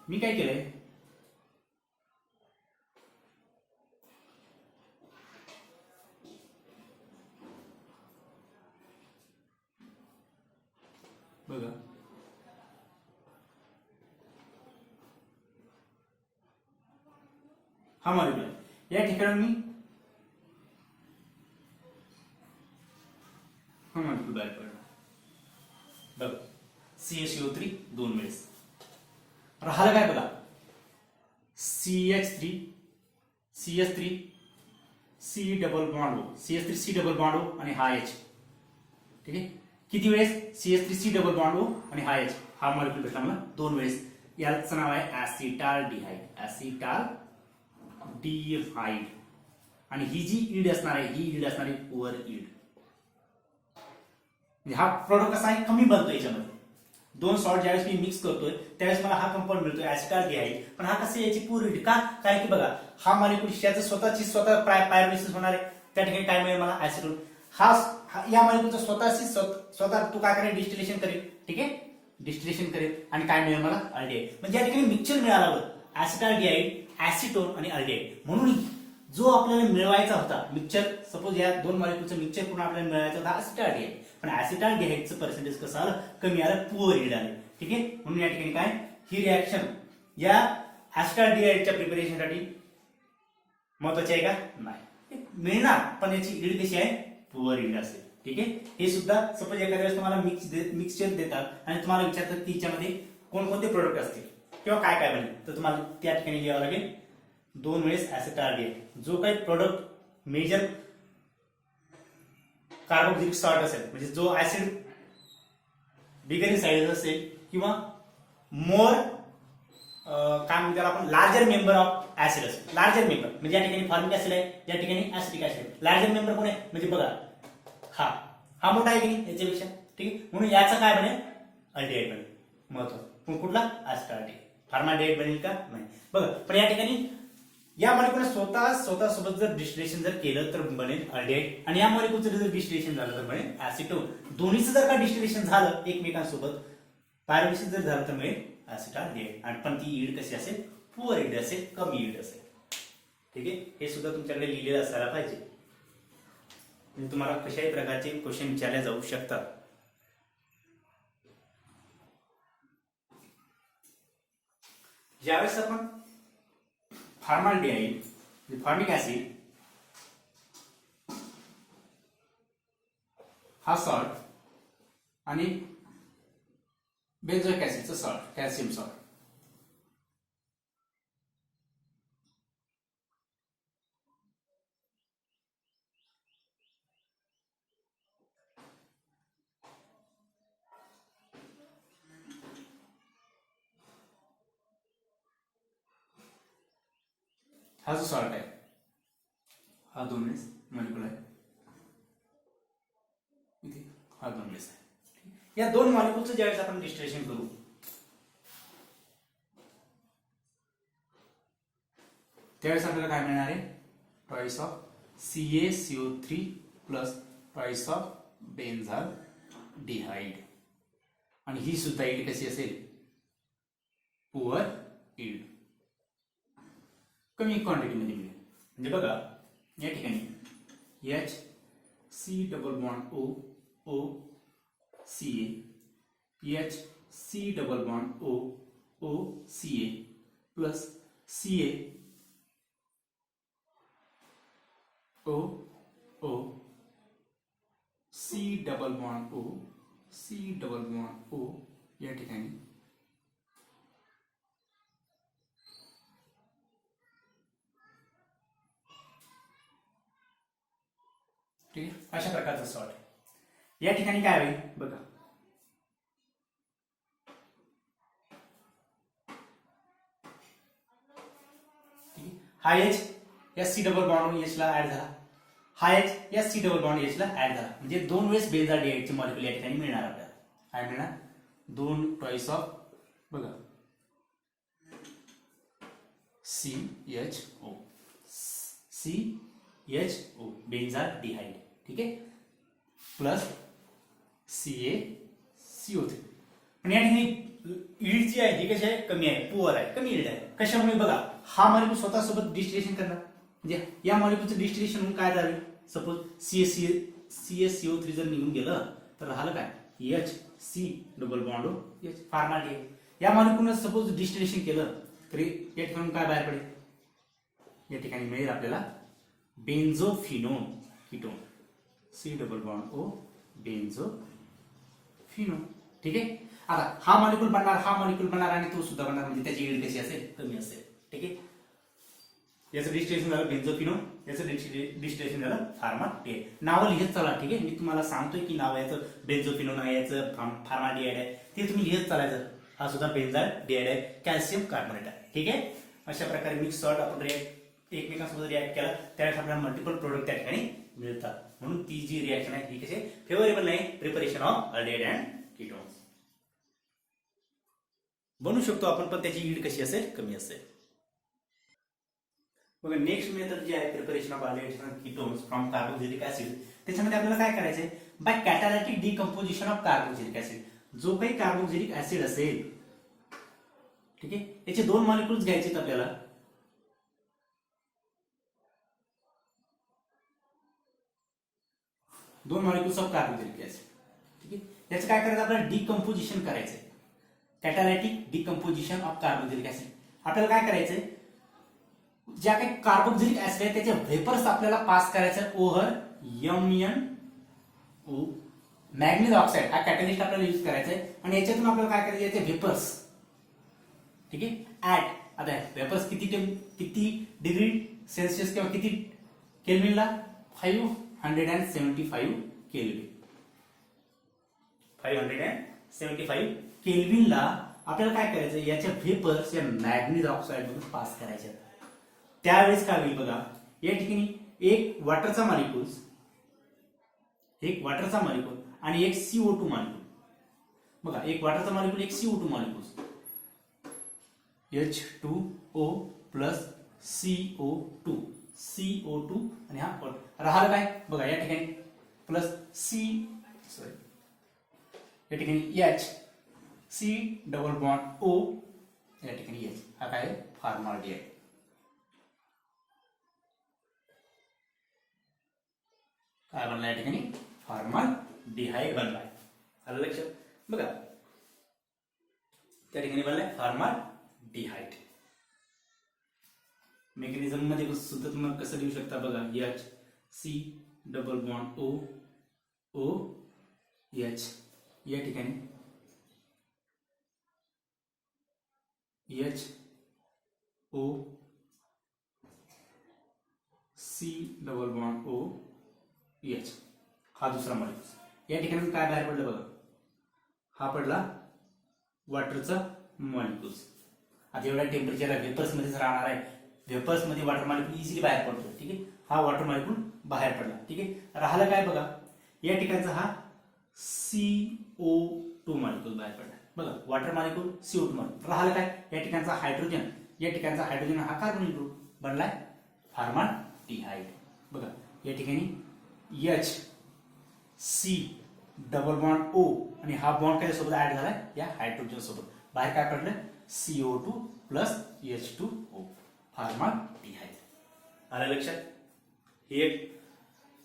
मी काय केलंय, बघा हा मॉलिक्यूल आहे. या ठिकाणी मी हा मॉलिक्यूल बाहेर पडला बघ, CaCO3 दोन वेळेस. राहिलं काय बघा, CH3 CH3 C double bond O, CH3 C double bond O आणि हा H. ठीक आहे, किती वेळेस CH3 C double bond O आणि हा H. हा मॉलिक्यूल भेटला मला दोन वेळेस. याचं नाव आहे ऍसिटाल्डिहाइड, ऍसिटाल्डिहाइड. आणि ही जी ईड असणार आहे, ही ईड असणार आहे पुअर ईड. हा प्रोडक्ट कसा आहे, कमी बनतो याच्यामध्ये. दोन सॉल्ट ज्यावेळेस मी मिक्स करतोय त्यावेळेस मला हा कंपाऊंड मिळतोय ऍसिटाल्डिहाइड. पण हा कसं याची पुअर ईड का, कारण की बघा हा मॉलिक्यूल याचं स्वतः पायरोलिसिस होणार आहे. त्या ठिकाणी काय मिळेल मला, ऍसिटोन. या मॉलिक्यूलचं स्वतः तू काय करेल, डिस्टिलेशन करेल. ठीक आहे, डिस्टिलेशन करेल आणि काय मिळेल मला, अल्डिहाइड. म्हणजे या ठिकाणी मिक्सचर मिळालं ऍसिटाल्डिहाइड, ऍसिटोन आणि अल्डिहाइड. म्हणून जो आपल्याला मिळवायचा होता मिक्सचर, सपोज या दोन मॉलिक्यूलचं मिक्सचर करून आपल्याला मिळवायचा होता ऍसिटाल्डिहाइड, पण ऍसिटाल्डिहाइडचं पर्सेंटेज कसं आलं, कमी आलं, पुअर ईल्ड आले. ठीक आहे, म्हणून या ठिकाणी काय, ही रिएक्शन या ऍसिटाल्डिहाइडच्या प्रिपरेशनसाठी महत्वाची आहे का, नाही. मिळणार, पण याची ईल्ड कशी आहे, पुअर ईल्ड असेल. ठीक आहे, हे सुद्धा सपोज एखाद्या वेळेस तुम्हाला मिक्सचर देतात आणि तुम्हाला विचारतात की याच्यामध्ये कोणकोणते प्रोडक्ट असतील किंवा काय काय बनेल, तर तुम्हाला त्या ठिकाणी लिहावं लागेल दोन वेळेस ऍसिटाल्डिहाइड. जो काही प्रोडक्ट मेजर कार्बोक्सिलिक सॉल्ट असेल, म्हणजे जो ऍसिड बिगर इन साईज असेल किंवा मोर काय म्हणतो आपण, लार्जर मेंबर ऑफ ऍसिड असेल. लार्जर मेंबर म्हणजे या ठिकाणी फॉर्मिक ऍसिड आहे, या ठिकाणी ऍसिटिक ऍसिड. लार्जर मेंबर कोण आहे, म्हणजे बघा हा मोठा आहे की नाही याच्यापेक्षा. ठीक आहे, म्हणून याचं काय बनेल, अल्डिहाइड बनेल. महत्व पण कुठला, ऍसिटाल्डिहाइड. फॉर्माल्डिहाइड बनेल का, नाही. बघा, पण या ठिकाणी या मॉलिक्यूलने स्वतः सोबत जर डिस्टिलेशन जर केलं तर बनेल अल्डिहाइड, आणि या मॉलिक्यूलचं जर डिस्टिलेशन झालं तर बनेल ऍसिटोन. दोन्हीचं जर का डिस्टिलेशन झालं एकमेकांसोबत, पायरोलिसिस जर झालं तर मिळेल ऍसिटाल्डिहाइड. आणि पण ती ईल्ड कशी असेल, पुअर ईल्ड असेल, कमी ईल्ड असेल. ठीक आहे, हे सुद्धा तुमच्याकडे लिहिलेलं असायला पाहिजे. म्हणजे तुम्हाला कशाही प्रकारचे क्वेश्चन विचारले जाऊ शकतात. ज्यावेळेस आपण फॉर्माल्डिहाइड, फॉर्मिक ऍसिड हा सॉल्ट आणि बेन्झोइक ऍसिडचं सॉल्ट, कॅल्शियम सॉल्ट, हा जो सॉल्ट आहे हा दोन वेळेस मॉलिक्यूल आहे, इथे हा दोन वेळेस आहे. या दोन मॉलिक्यूलचं ज्यावेळेस आपण डिस्टिलेशन करू, त्यावेळेस आपल्याला काय मिळणार आहे, twice of CaCO3 plus twice of benzaldehyde. आणि ही सुद्धा ईल्ड कशी असेल, पुअर ईल्ड, कमी क्वांटिटीमध्ये मिळेल. म्हणजे बघा या ठिकाणी HC double bond O CA, HC double bond O CA plus CA O C double bond O या ठिकाणी ठीक आहे, अशा प्रकारचा सॉल्ट. या ठिकाणी काय होईल बघा, हा H या C डबल बॉन्ड H ला ऍड झाला, हा H या C डबल बॉन्ड H ला ऍड झाला. म्हणजे दोन वेळेस बेन्झाल्डिहाइडचे मॉलिक्यूल या ठिकाणी मिळणार आपल्याला. काय मिळणार, दोन ट्वाइस ऑफ बघा CHO बेन्झाल्डिहाइड. ठीक आहे, प्लस CaCO3. पण या ठिकाणी ईल्ड जी आहे ही कशी आहे, कमी आहे, पुअर आहे, कमी ईल्ड आहे. कशामुळे बघा, हा मॉलिक्यूल स्वतःसोबत डिस्टिलेशन करणार, म्हणजे या मॉलिक्यूलचं डिस्टिलेशन होऊन काय झालं, सपोज CaCO3 जर निघून गेलं तर राहिलं काय, HC double bond H formaldehyde. या मॉलिक्यूलने सपोज डिस्टिलेशन केलं तरी या ठिकाणी काय बाहेर पडेल, या ठिकाणी मिळेल आपल्याला benzophenone ketone, C double bond O benzophenone. ठीक आहे. आता हा मॉलिक्यूल बनणार, हा मॉलिक्यूल बनणार आणि तो सुद्धा बनणार, म्हणजे त्याची यील्ड कशी असेल, कमी असेल. ठीक आहे. याचं डिस्टिलेशन झालं बेन्झोफिनोन, याचं डिस्टिलेशन झालं फार्माल्डिहाइड. नावं लिहित चला. ठीक आहे. मी तुम्हाला सांगतोय की नाव याचं बेन्झोफिनोन आहे, याचं फार्माल्डिहाइड आहे, ते तुम्ही लिहित चालायचं. हा सुद्धा बेन्झाल्डिहाइड आहे, कॅल्शियम कार्बोनेट आहे. ठीक आहे. अशा प्रकारे मिक्स सॉल्ट आपण एकमेकांसोबत रिॲक्ट केला त्यावेळेस आपल्याला मल्टिपल प्रोडक्ट त्या ठिकाणी मिळतात. म्हणून ती जी रिॲक्शन आहे ही कशी फेवरेबल नाही, preparation of aldehyde and ketones बनवू शकतो आपण, पण त्याची यील्ड कशी असेल, कमी असेल. बघा नेक्स्ट मेथड जी आहे preparation of aldehydes and ketones from carboxylic acid, त्याच्यामध्ये आपल्याला काय करायचंय, by catalytic decomposition of carboxylic acid. जो काही कार्बोक्सिलिक ऍसिड असेल, ठीक आहे, याचे दोन मॉलिक्युल्स घ्यायचे आपल्याला. दोन मॉलिक्युल्स ऑफ कार्बोक्सिलिक ऍसिड. ठीक आहे. याचं काय करायचं, आपल्याला डिकम्पोजिशन करायचंय. कॅटालिटिक डिकम्पोजिशन ऑफ कार्बोक्सिलिक ऍसिड. आपल्याला काय करायचंय, ज्या काही कार्बोक्सिलिक ऍसिड आहे त्याचे व्हेपर्स आपल्याला पास करायचं ओव्हर MnO मॅग्नीज ऑक्साईड. हा कॅटलिस्ट आपल्याला यूज करायचा आहे आणि याच्यातून आपल्याला काय करायचं, याचे व्हेपर्स. ठीक आहे. ऍट आता व्हेपर्स किती डिग्री सेल्सिअस किंवा किती केल्विनला, 575 केल्विन. 575 केल्विनला आपल्याला काय करायचं, याच्या व्हेपर्स या मॅग्नीज ऑक्साईड मधून पास करायचे. त्यावेळेस काय होईल बघा, या ठिकाणी एक वॉटरचा मॉलिक्यूल आणि एक CO2 मॉलिक्यूल. बघा एक वॉटरचा मॉलिक्यूल, एक CO2 molecule, H2O plus CO2 आणि हा राहिलं काय बघा, या ठिकाणी प्लस या ठिकाणी H, C double bond O, या ठिकाणी H. हा काय फार्माल्डिहाइड. काय बनला, या ठिकाणी फार्माल्डिहाइड बनलाय. आलं लक्षात. बघा त्या ठिकाणी बनलाय फार्माल्डिहाइड. मेकॅनिझम मध्ये सुद्धा तुम्ही कसं लिहू शकता बघा, H C double bond O H, या ठिकाणी H O C double bond O H. हा दुसरा मॉलिक्यूल. या ठिकाणी काय बाहेर पडलं बघा, हा पडला वॉटरचा मॉलिक्यूल्स. आता एवढ्या टेम्परेचरला व्हेपर्स मध्येच राहणार आहे, व्हेपर्स मध्ये वॉटर मॉलिक्यूल इझिली बाहेर पडतो. ठीक आहे. हा वॉटर मॉलिक्यूल बाहेर पडला. ठीक आहे. राहिला काय बघा, या ठिकाणचा हा CO2 मॉलिक्यूल बाहेर पडला. बघा वॉटर मॉलिक्यूल CO2 मॉलिक्यूल. राहिला काय, या ठिकाणचा हायड्रोजन, या ठिकाणचा हायड्रोजन हा कार्बोनिल ग्रुप बनलाय फार्माल्डिहाइड. बघा या ठिकाणी H C double bond O आणि हा बॉन्ड काय सोबत ऍड झालाय, या हायड्रोजन सोबत. बाहेर काय पडलं, CO2 प्लस H2O फार्माल्डिहाइड. आलं लक्षात. ही एक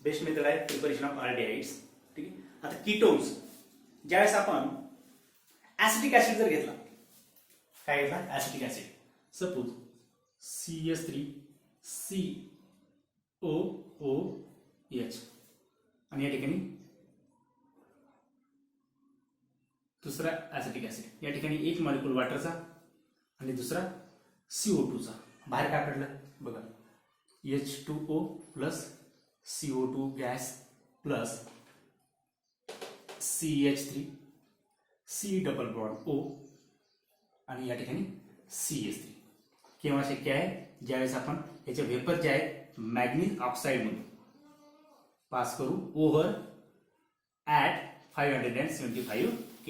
बेस्ट मेथड आहे प्रिपरेशन ऑफ अल्डिहाइड्स. ठीक आहे. आता कीटोन्स, ज्यावेळेस आपण ऍसिटिक ऍसिड जर घेतला, काय घेतला, acetic acid, suppose CS3 COOH आणि या ठिकाणी दुसरा ऍसिटिक ऍसिड. या ठिकाणी एक मॉलिक्यूल वॉटरचा आणि दुसरा CO2चा. बाहेर काय पडलं बघा, H2O plus CO2 gas plus CH3 C double bond O आणि या ठिकाणी CH3. केव्हा शक्य आहे, ज्यावेळेस आपण याचे व्हेपर जे आहेत मॅग्नीज ऑक्साईड म्हणून पास करू ओव्हर ऍट 575 K.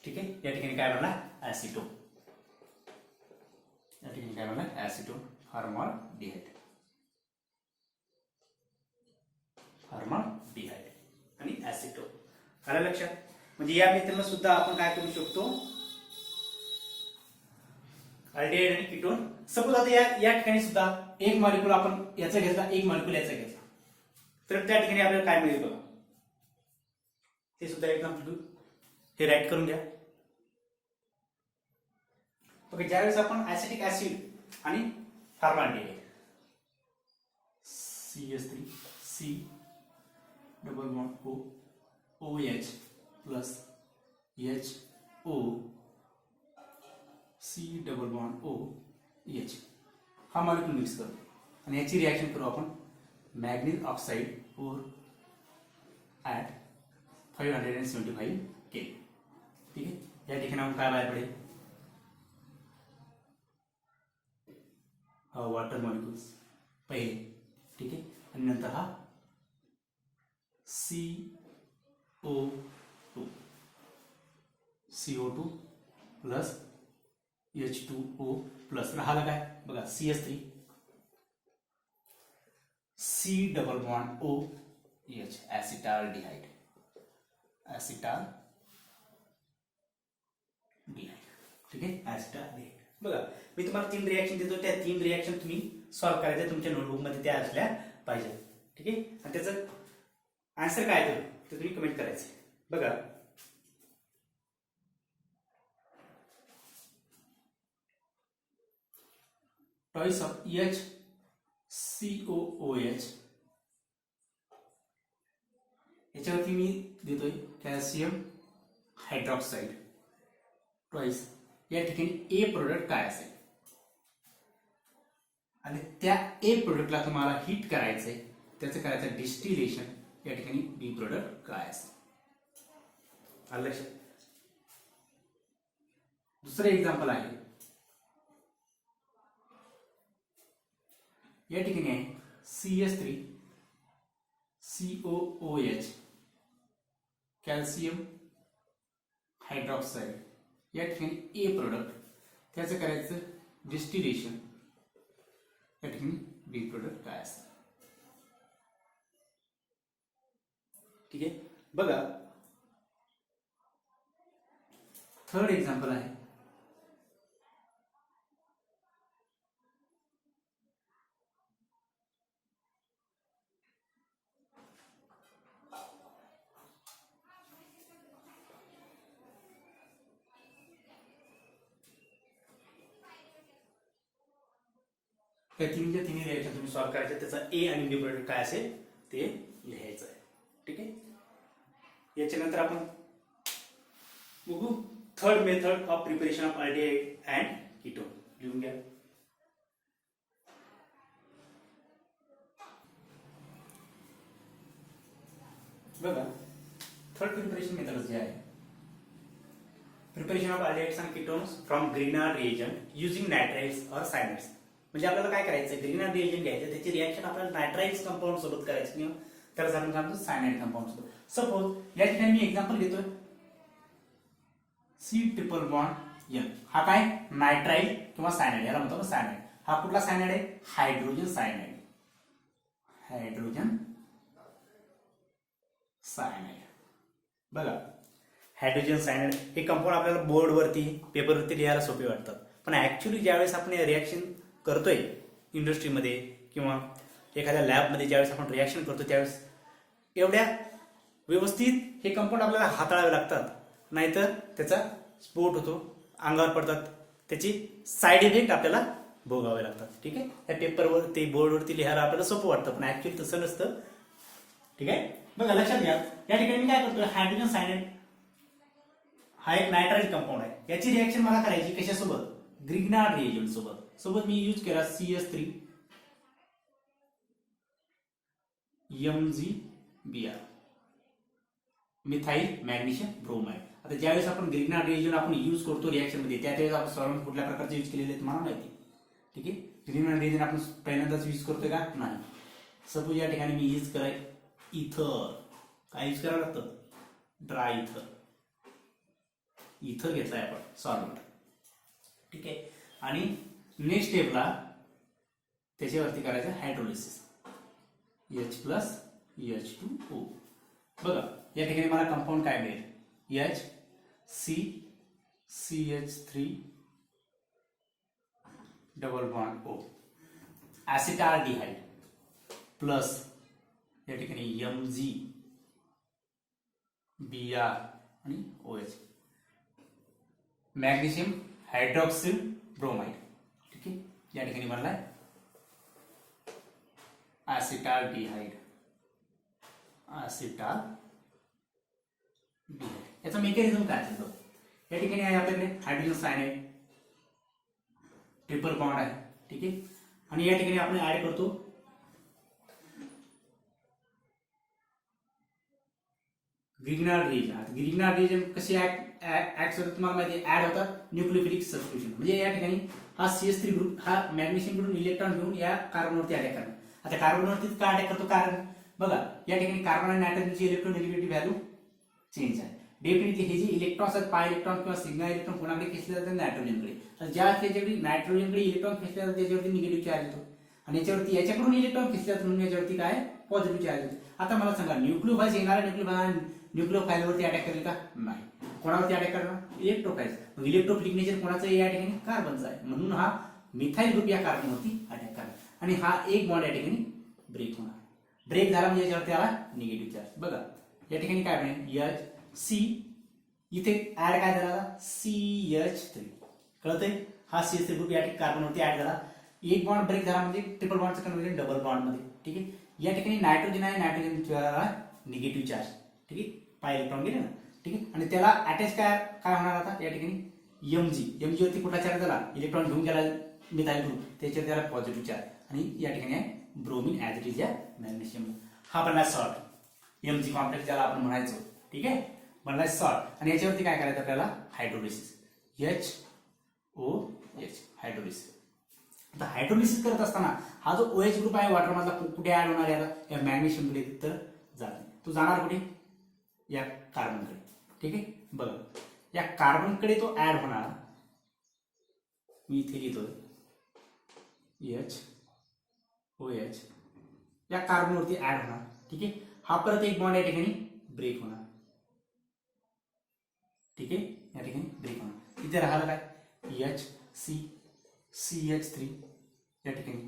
ठीक आहे. या ठिकाणी काय बनला, ऍसिटोन. या ठिकाणी काय बनला, ऍसिटोन फार्माल्डिहाइड आणि ऍसिटोन. आलं लक्षात. म्हणजे या मेथडला सुद्धा आपण काय करू शकतो, अल्डिहाइड आणि कीटोन. सपोज आता या ठिकाणी सुद्धा एक मॉलिक्यूल आपण याचा घेतला, एक मॉलिक्यूल याचा घेतला, तर त्या ठिकाणी आपल्याला काय मिळेल बघा, हे सुद्धा एक्झाम्पल हे राईट करून घ्या. ओके. ज्यावेळेस आपण ऍसिटिक ऍसिड आणि फॉर्मॅलिटी आहे CH3 C double bond O OH plus HO C double bond O H हा मॉलिक्यूल मिक्स करू आणि याची रिॲक्शन करू आपण मॅग्नीज ऑक्साईड और ॲट 575 K. ठीक आहे. या ठिकाणी आपण काय बाहेर पडेल वॉटर मॉलिक्युल्स पहिले. ठीक आहे. आणि नंतर हा CO2 प्लस H2O प्लस राहिला काय बघा CH3 C double bond O H ॲसिटाल्डिहाइड ठीक आहे. ॲसिटाल्डिहाइड बघा मी तुम्हाला 3 रिॲक्शन देतो त्या 3 रिॲक्शन तुम्ही सॉल्व्ह करायचे तुमच्या नोटबुक मध्ये त्या असल्या पाहिजे. ठीक आहे. आणि त्याचं आन्सर काय आहे ते तुम्ही कमेंट करायचे. बघा choice of HCOOH याच्यावरती मी देतोय कॅल्शियम हायड्रॉक्साईड ट्वाइस. या ठिकाणी ए प्रोडक्ट काय असेल आणि त्या ए प्रोडक्टला तुम्हाला हीट करायचंय त्याचं करायचं डिस्टिलेशन. या ठिकाणी बी प्रोडक्ट काय असेल आलं लक्षात. दुसरं एक्झाम्पल आहे या ठिकाणी आहे CH3 COOH कॅल्शियम हायड्रॉक्साईड. या ठिकाणी ए प्रोडक्ट त्याचं करायचं डिस्टिलेशन. या ठिकाणी बी प्रोडक्ट काय असतं. ठीक आहे. बघा थर्ड एक्झाम्पल आहे या तिन्ही रिॲक्शन तुम्ही सॉल्व्ह करायचे त्याचा ए आणि बी प्रोडक्ट काय असेल ते लिहायचं आहे. ठीक आहे. याच्यानंतर आपण बघू third method of preparation of aldehyde and ketone. लिहून घ्या. बघा थर्ड प्रिपरेशन मेथड जे आहे preparation of aldehydes and ketones from Grignard reagent using nitriles और सायनाइड्स. म्हणजे आपल्याला काय करायचं ग्रीनर रिएजंट घ्यायचं त्याची रिॲक्शन आपल्याला नायट्राइट्स कंपाऊंड सोबत करायची किंवा त्याला आपण काय म्हणतो सायनाइड कंपाऊंड सोबत. सपोज या ठिकाणी मी एक्झाम्पल घेतोय C ट्रिपल बॉन्ड N हा काय नायट्राइल किंवा सायनाइड याला म्हणतो सायनाइड. हा कुठला सायनाइड आहे हायड्रोजन सायनाइड. बघा हायड्रोजन सायनाइड हे कंपाऊंड आपल्याला बोर्डवरती पेपरवरती लिहायला सोपे वाटतात पण ऍक्च्युअली ज्यावेळेस आपण रिॲक्शन करतोय इंडस्ट्रीमध्ये किंवा एखाद्या लॅबमध्ये ज्यावेळेस आपण रिॲक्शन करतो त्यावेळेस एवढ्या व्यवस्थित हे कंपाऊंड आपल्याला हाताळावे लागतात नाहीतर त्याचा स्फोट होतो अंगावर पडतात त्याची साईड इफेक्ट आपल्याला भोगावे लागतात. ठीक आहे. त्या पेपरवर ते बोर्डवरती लिहायला आपल्याला सोपं वाटतं पण ऍक्च्युअली तसं नसतं. ठीक आहे. बघा लक्षात घ्या या ठिकाणी मी काय करतोय हायड्रोजन सायनाइड हा एक नायट्राइल कंपाऊंड आहे. याची रिॲक्शन मला करायची कशासोबत ग्रिग्नार्ड रिएजंट सोबत मी यूज केला CH3 MgBr methyl magnesium bromide. आता ज्यावेळेस आपण ग्रिग्नार्ड रिएजंट आपण यूज करतो रिॲक्शन मध्ये त्यावेळेस आपण सॉल्व्हंट कुठल्या प्रकारचे यूज केलेले तुम्हाला माहिती. ठीक आहे. ग्रिग्नार्ड रिएजंट आपण पहिल्यांदाच यूज करतोय का नाही. सपोज या ठिकाणी मी यूज कराय इथर काय यूज करावं लागतं ड्राय इथर घेतलाय आपण सॉल्व्हंट. ठीक आहे. आणि नेक्स्ट स्टेपला त्याच्यावरती करायचं हायड्रोलिसिस H प्लस H2O. बघा या ठिकाणी मला कंपाऊंड काय मिळेल HCCH3 double bond O acetaldehyde plus या ठिकाणी MgBr आणि OH मॅग्नेशियम हायड्रॉक्सिल ब्रोमाइड. ठीक आहे. या ठिकाणी मला ॲसिटाल्डिहाइड. याचा मेकॅनिझम काय असेल? या ठिकाणी आहे आपल्याकडे हायड्रोजन सायनाइड, ट्रिपल बॉन्ड आहे. ठीक आहे. आणि या ठिकाणी आपण ऍड करतो ग्रिग्नार्ड रिएजन. ग्रिग्नार्ड रिएजन कसे ऍक्ट होतात तुम्हाला माहिती आहे, ऍड होतात न्यूक्लियोफिलिक सबस्टिट्यूशन. म्हणजे या ठिकाणी हा CH3 ग्रुप हा मॅग्नेशियम कडून इलेक्ट्रॉन घेऊन या कार्बनवरती अटॅक करणार. आता कार्बनवरती का अटॅक करतो? कारण बघा या ठिकाणी कार्बन आणि नायट्रोजनची इलेक्ट्रोनेगेटिव्हिटी व्हॅल्यू चेंज आहे. डेफिनेटली हे जे इलेक्ट्रॉन्स आहेत, पाय इलेक्ट्रॉन किंवा सिग्मा इलेक्ट्रॉन कोणाकडे खेचले जातात? नायट्रोजनकडे. तर ज्या त्याच्याकडे नायट्रोजनकडे इलेक्ट्रॉन खेचले जातात त्याच्यावरती निगेटिव्ह चार्ज येतो आणि याच्यावरती याच्याकडून इलेक्ट्रॉन खेचले जातात म्हणून याच्यावरती काय पॉझिटिव्ह चार्ज येतो. आता मला सांगा न्यूक्लियोफाइल्स येणारा न्यूक्लियोफाइलवरती अटॅक करेल का? नाही. कोणावरती अटॅक करणार? इलेक्ट्रोफाइल्स. मग इलेक्ट्रोफिलिक नेचर कोणाचं या ठिकाणी? कार्बनचा आहे. म्हणून हा मिथाइल ग्रुप या कार्बनवरती अटॅक करणार आणि हा एक बॉन्ड या ठिकाणी ब्रेक होणार. ब्रेक झाला म्हणजे याच्यावरती आला निगेटिव्ह चार्ज. बघा या ठिकाणी काय बनेल? HC इथे ऍड काय झाला? CH3. कळतंय? हा CH3 ग्रुप या ठिकाणी कार्बनवरती ऍड झाला. एक बॉन्ड ब्रेक झाला म्हणजे ट्रिपल बॉन्डचं कन्व्हर्जन डबल बॉन्ड मध्ये. ठीक आहे. या ठिकाणी नायट्रोजन आहे, नायट्रोजनला निगेटिव्ह चार्ज. ठीक आहे. पाय इलेक्ट्रॉन गेले ना. ठीक आहे. आणि त्याला अटॅच काय काय होणार आता? या ठिकाणी Mg वरती कुठला चार्ज झाला? इलेक्ट्रॉन घेऊन गेला मिथाइल ग्रुप, त्याच्यावर त्याला पॉझिटिव्ह चार्ज. आणि या ठिकाणी आहे ब्रोमीन ऍज इट इज या मॅग्नेशियम. हा बनला सॉल्ट, Mg कॉम्प्लेक्स ज्याला आपण म्हणायचो. ठीक आहे. बनला सॉल्ट आणि याच्यावरती काय करायचं आपल्याला? हायड्रोलिसिस. HOH hydrolysis. आता हायड्रोलिसिस करत असताना हा जो OH ग्रुप आहे वॉटर मधला कुठे ऍड होणार आहे? या मॅग्नेशियम कडे तर जात नाही. तो जाणार कुठे? या कार्बनकडे. ठीक आहे. बघा या कार्बनकडे तो ऍड होणार. मी इथे लिहितोय HOH या कार्बनवरती ऍड होणार. ठीक आहे. हा परत एक बॉन्ड या ठिकाणी ब्रेक होणार. ठीक आहे. या ठिकाणी ब्रेक होणार. इथे राहिलं काय? CH3 या ठिकाणी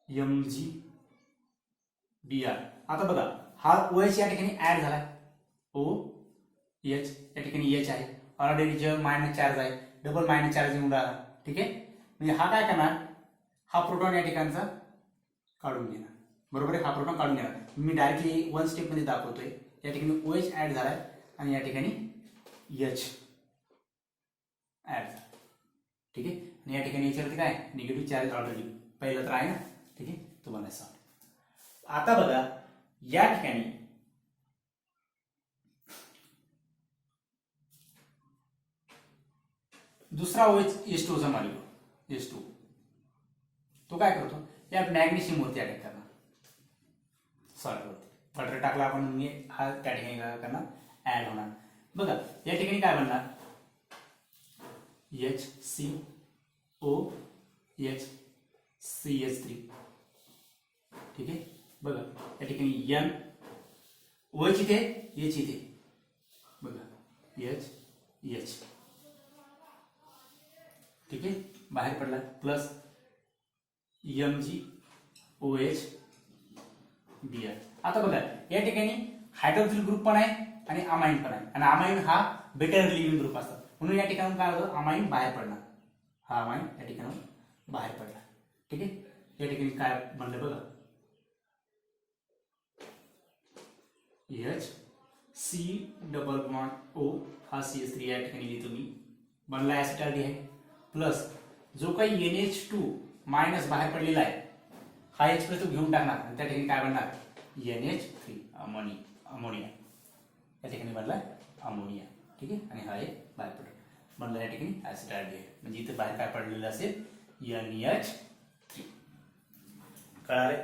MgBr. आता बघा हा OH या ठिकाणी ऍड झाला. OH या ठिकाणी H आहे. ऑलरेडी जे मायनस चार्ज आहे डबल मायनस चार्ज येऊन राहिला. ठीक आहे. म्हणजे हा काय करणार? हा प्रोटॉन या ठिकाणचा काढून घेणार. बरोबर आहे. हा प्रोटॉन काढून घेणार. मी डायरेक्टली वन स्टेप मध्ये दाखवतोय. या ठिकाणी OH ऍड झालाय आणि या ठिकाणी H ऍड झाला. ठीक आहे. आणि या ठिकाणी याच्यावरती काय? निगेटिव्ह चार्ज ऑलरेडी पहिलं तर आहे ना. ठीक आहे. तो बनायचा. आता बघा या ठिकाणी दुसरा OH H2 चा मॉलिक्युल H2 तो काय करतो? या मॅग्नेशियम वरती अटॅक करणार. सॉल्ट वरती वॉटर टाकला आपण म्हणजे हा त्या ठिकाणी काय करणार? ऍड होणार. बघा या ठिकाणी काय बनणार? HCOHCH3. ठीक आहे. बघा या ठिकाणी N OH इथे H इथे. बघा H. ठीक आहे. बाहेर पडला प्लस MgOH Br. आता बघा या ठिकाणी हायड्रोक्सिल ग्रुप पण आहे आणि अमाइन पण आहे. आणि अमाइन हा बेटर लिव्हिंग ग्रुप असतात म्हणून या ठिकाणी काय होतं? अमाइन बाहेर पडणार. हा अमाइन या ठिकाणी बाहेर पडला. ठीक आहे. या ठिकाणी काय म्हणलं बघा? HC डबल बॉन्ड O हा CH3 या ठिकाणी लिहितो मी. बनला ॲसिटाल्डिहाइड प्लस जो काही NH2 मायनस बाहेर पडलेला आहे हा H प्लस तो घेऊन टाकणार आणि त्या ठिकाणी काय बनणार? NH3 ammonia. या ठिकाणी बनला अमोनिया. ठीक आहे. आणि हा एक बाहेर पडला बनला या ठिकाणी ॲसिटाल्डिहाइड. म्हणजे इथे बाहेर काय पडलेलं असेल? NH3. कळाले?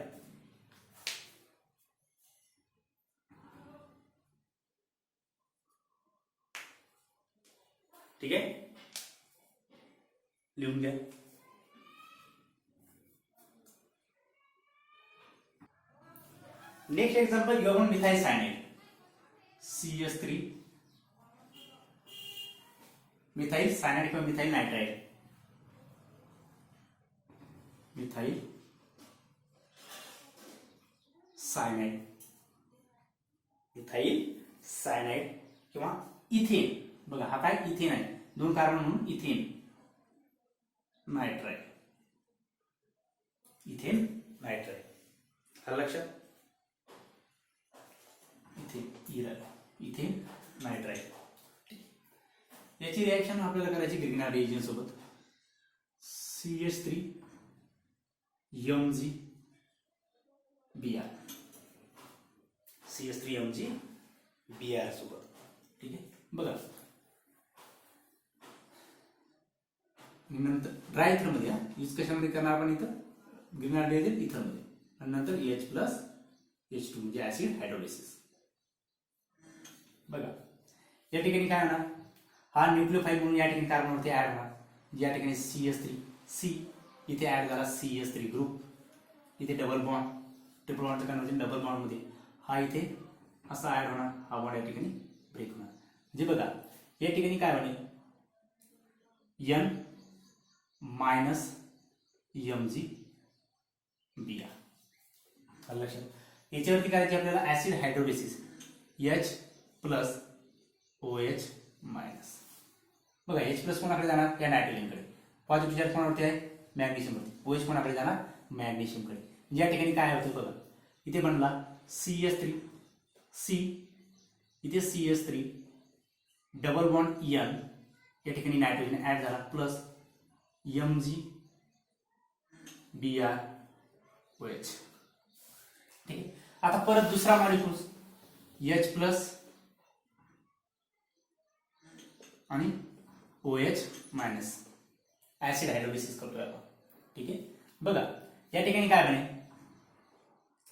ठीक आहे. लिहून घ्या. नेक्स्ट एक्झाम्पल घेऊ आपण methyl cyanide CH3 methyl cyanide किंवा मिथाइल नायट्राइड. मिथाइल सायनाइड किंवा इथेन. बघा हा काय? इथेन आहे. दोन कार्बन म्हणून इथेन. Nitrile, ethane nitrile. आलं लक्षात? Ethane nitrile. याची रिएक्शन आपल्याला करायची ग्रिग्नार्ड एजंट सोबत. CH3 MgBr, CH3 MgBr सोबत. ठीक आहे, बघा. नंतर ड्राय इथर मध्ये यूज कशामध्ये करणार आपण इथं ग्रिग्नार्ड एजंट इथर मध्ये, आणि नंतर H+H2 म्हणजे ऍसिड हायड्रोलिसिस. बघा या ठिकाणी काय होणार, हा न्यूक्लियोफाईल म्हणून या ठिकाणी कार्बनवरती ऍड होणार. या ठिकाणी CH3C इथे ऍड झाला CH3 ग्रुप, इथे डबल बॉन्ड, ट्रिपल बॉन्डचं कन्वर्जन डबल बॉन्ड मध्ये, हा इथे असा ऍड होणार, हा बॉन्ड या ठिकाणी ब्रेक होणार. म्हणजे बघा या ठिकाणी काय बनेल, N -MgBr. लक्षात. याच्यावरती करायची आपल्याला ऍसिड हायड्रोलिसिस, H+OH-. बघा H+ कोणाकडे जाणार, या नायट्रोजनकडे. पॉझिटिव्ह चार्ज कोणावरती आहे, मॅग्नेशियमवरती. OH कोणाकडे जाणार, मॅग्नेशियमकडे. या ठिकाणी काय होतं बघा, इथे बनला CH3C, इथे CH3 डबल बॉन्ड N, या ठिकाणी नायट्रोजन ऍड झाला, प्लस MgBrOH. ठीक आहे. आता परत दुसरा मॉलिक्यूल H+ आणि OH- ऍसिड हायड्रोलिसिस करतोय आपण. ठीक आहे, बघा या ठिकाणी काय बनेल,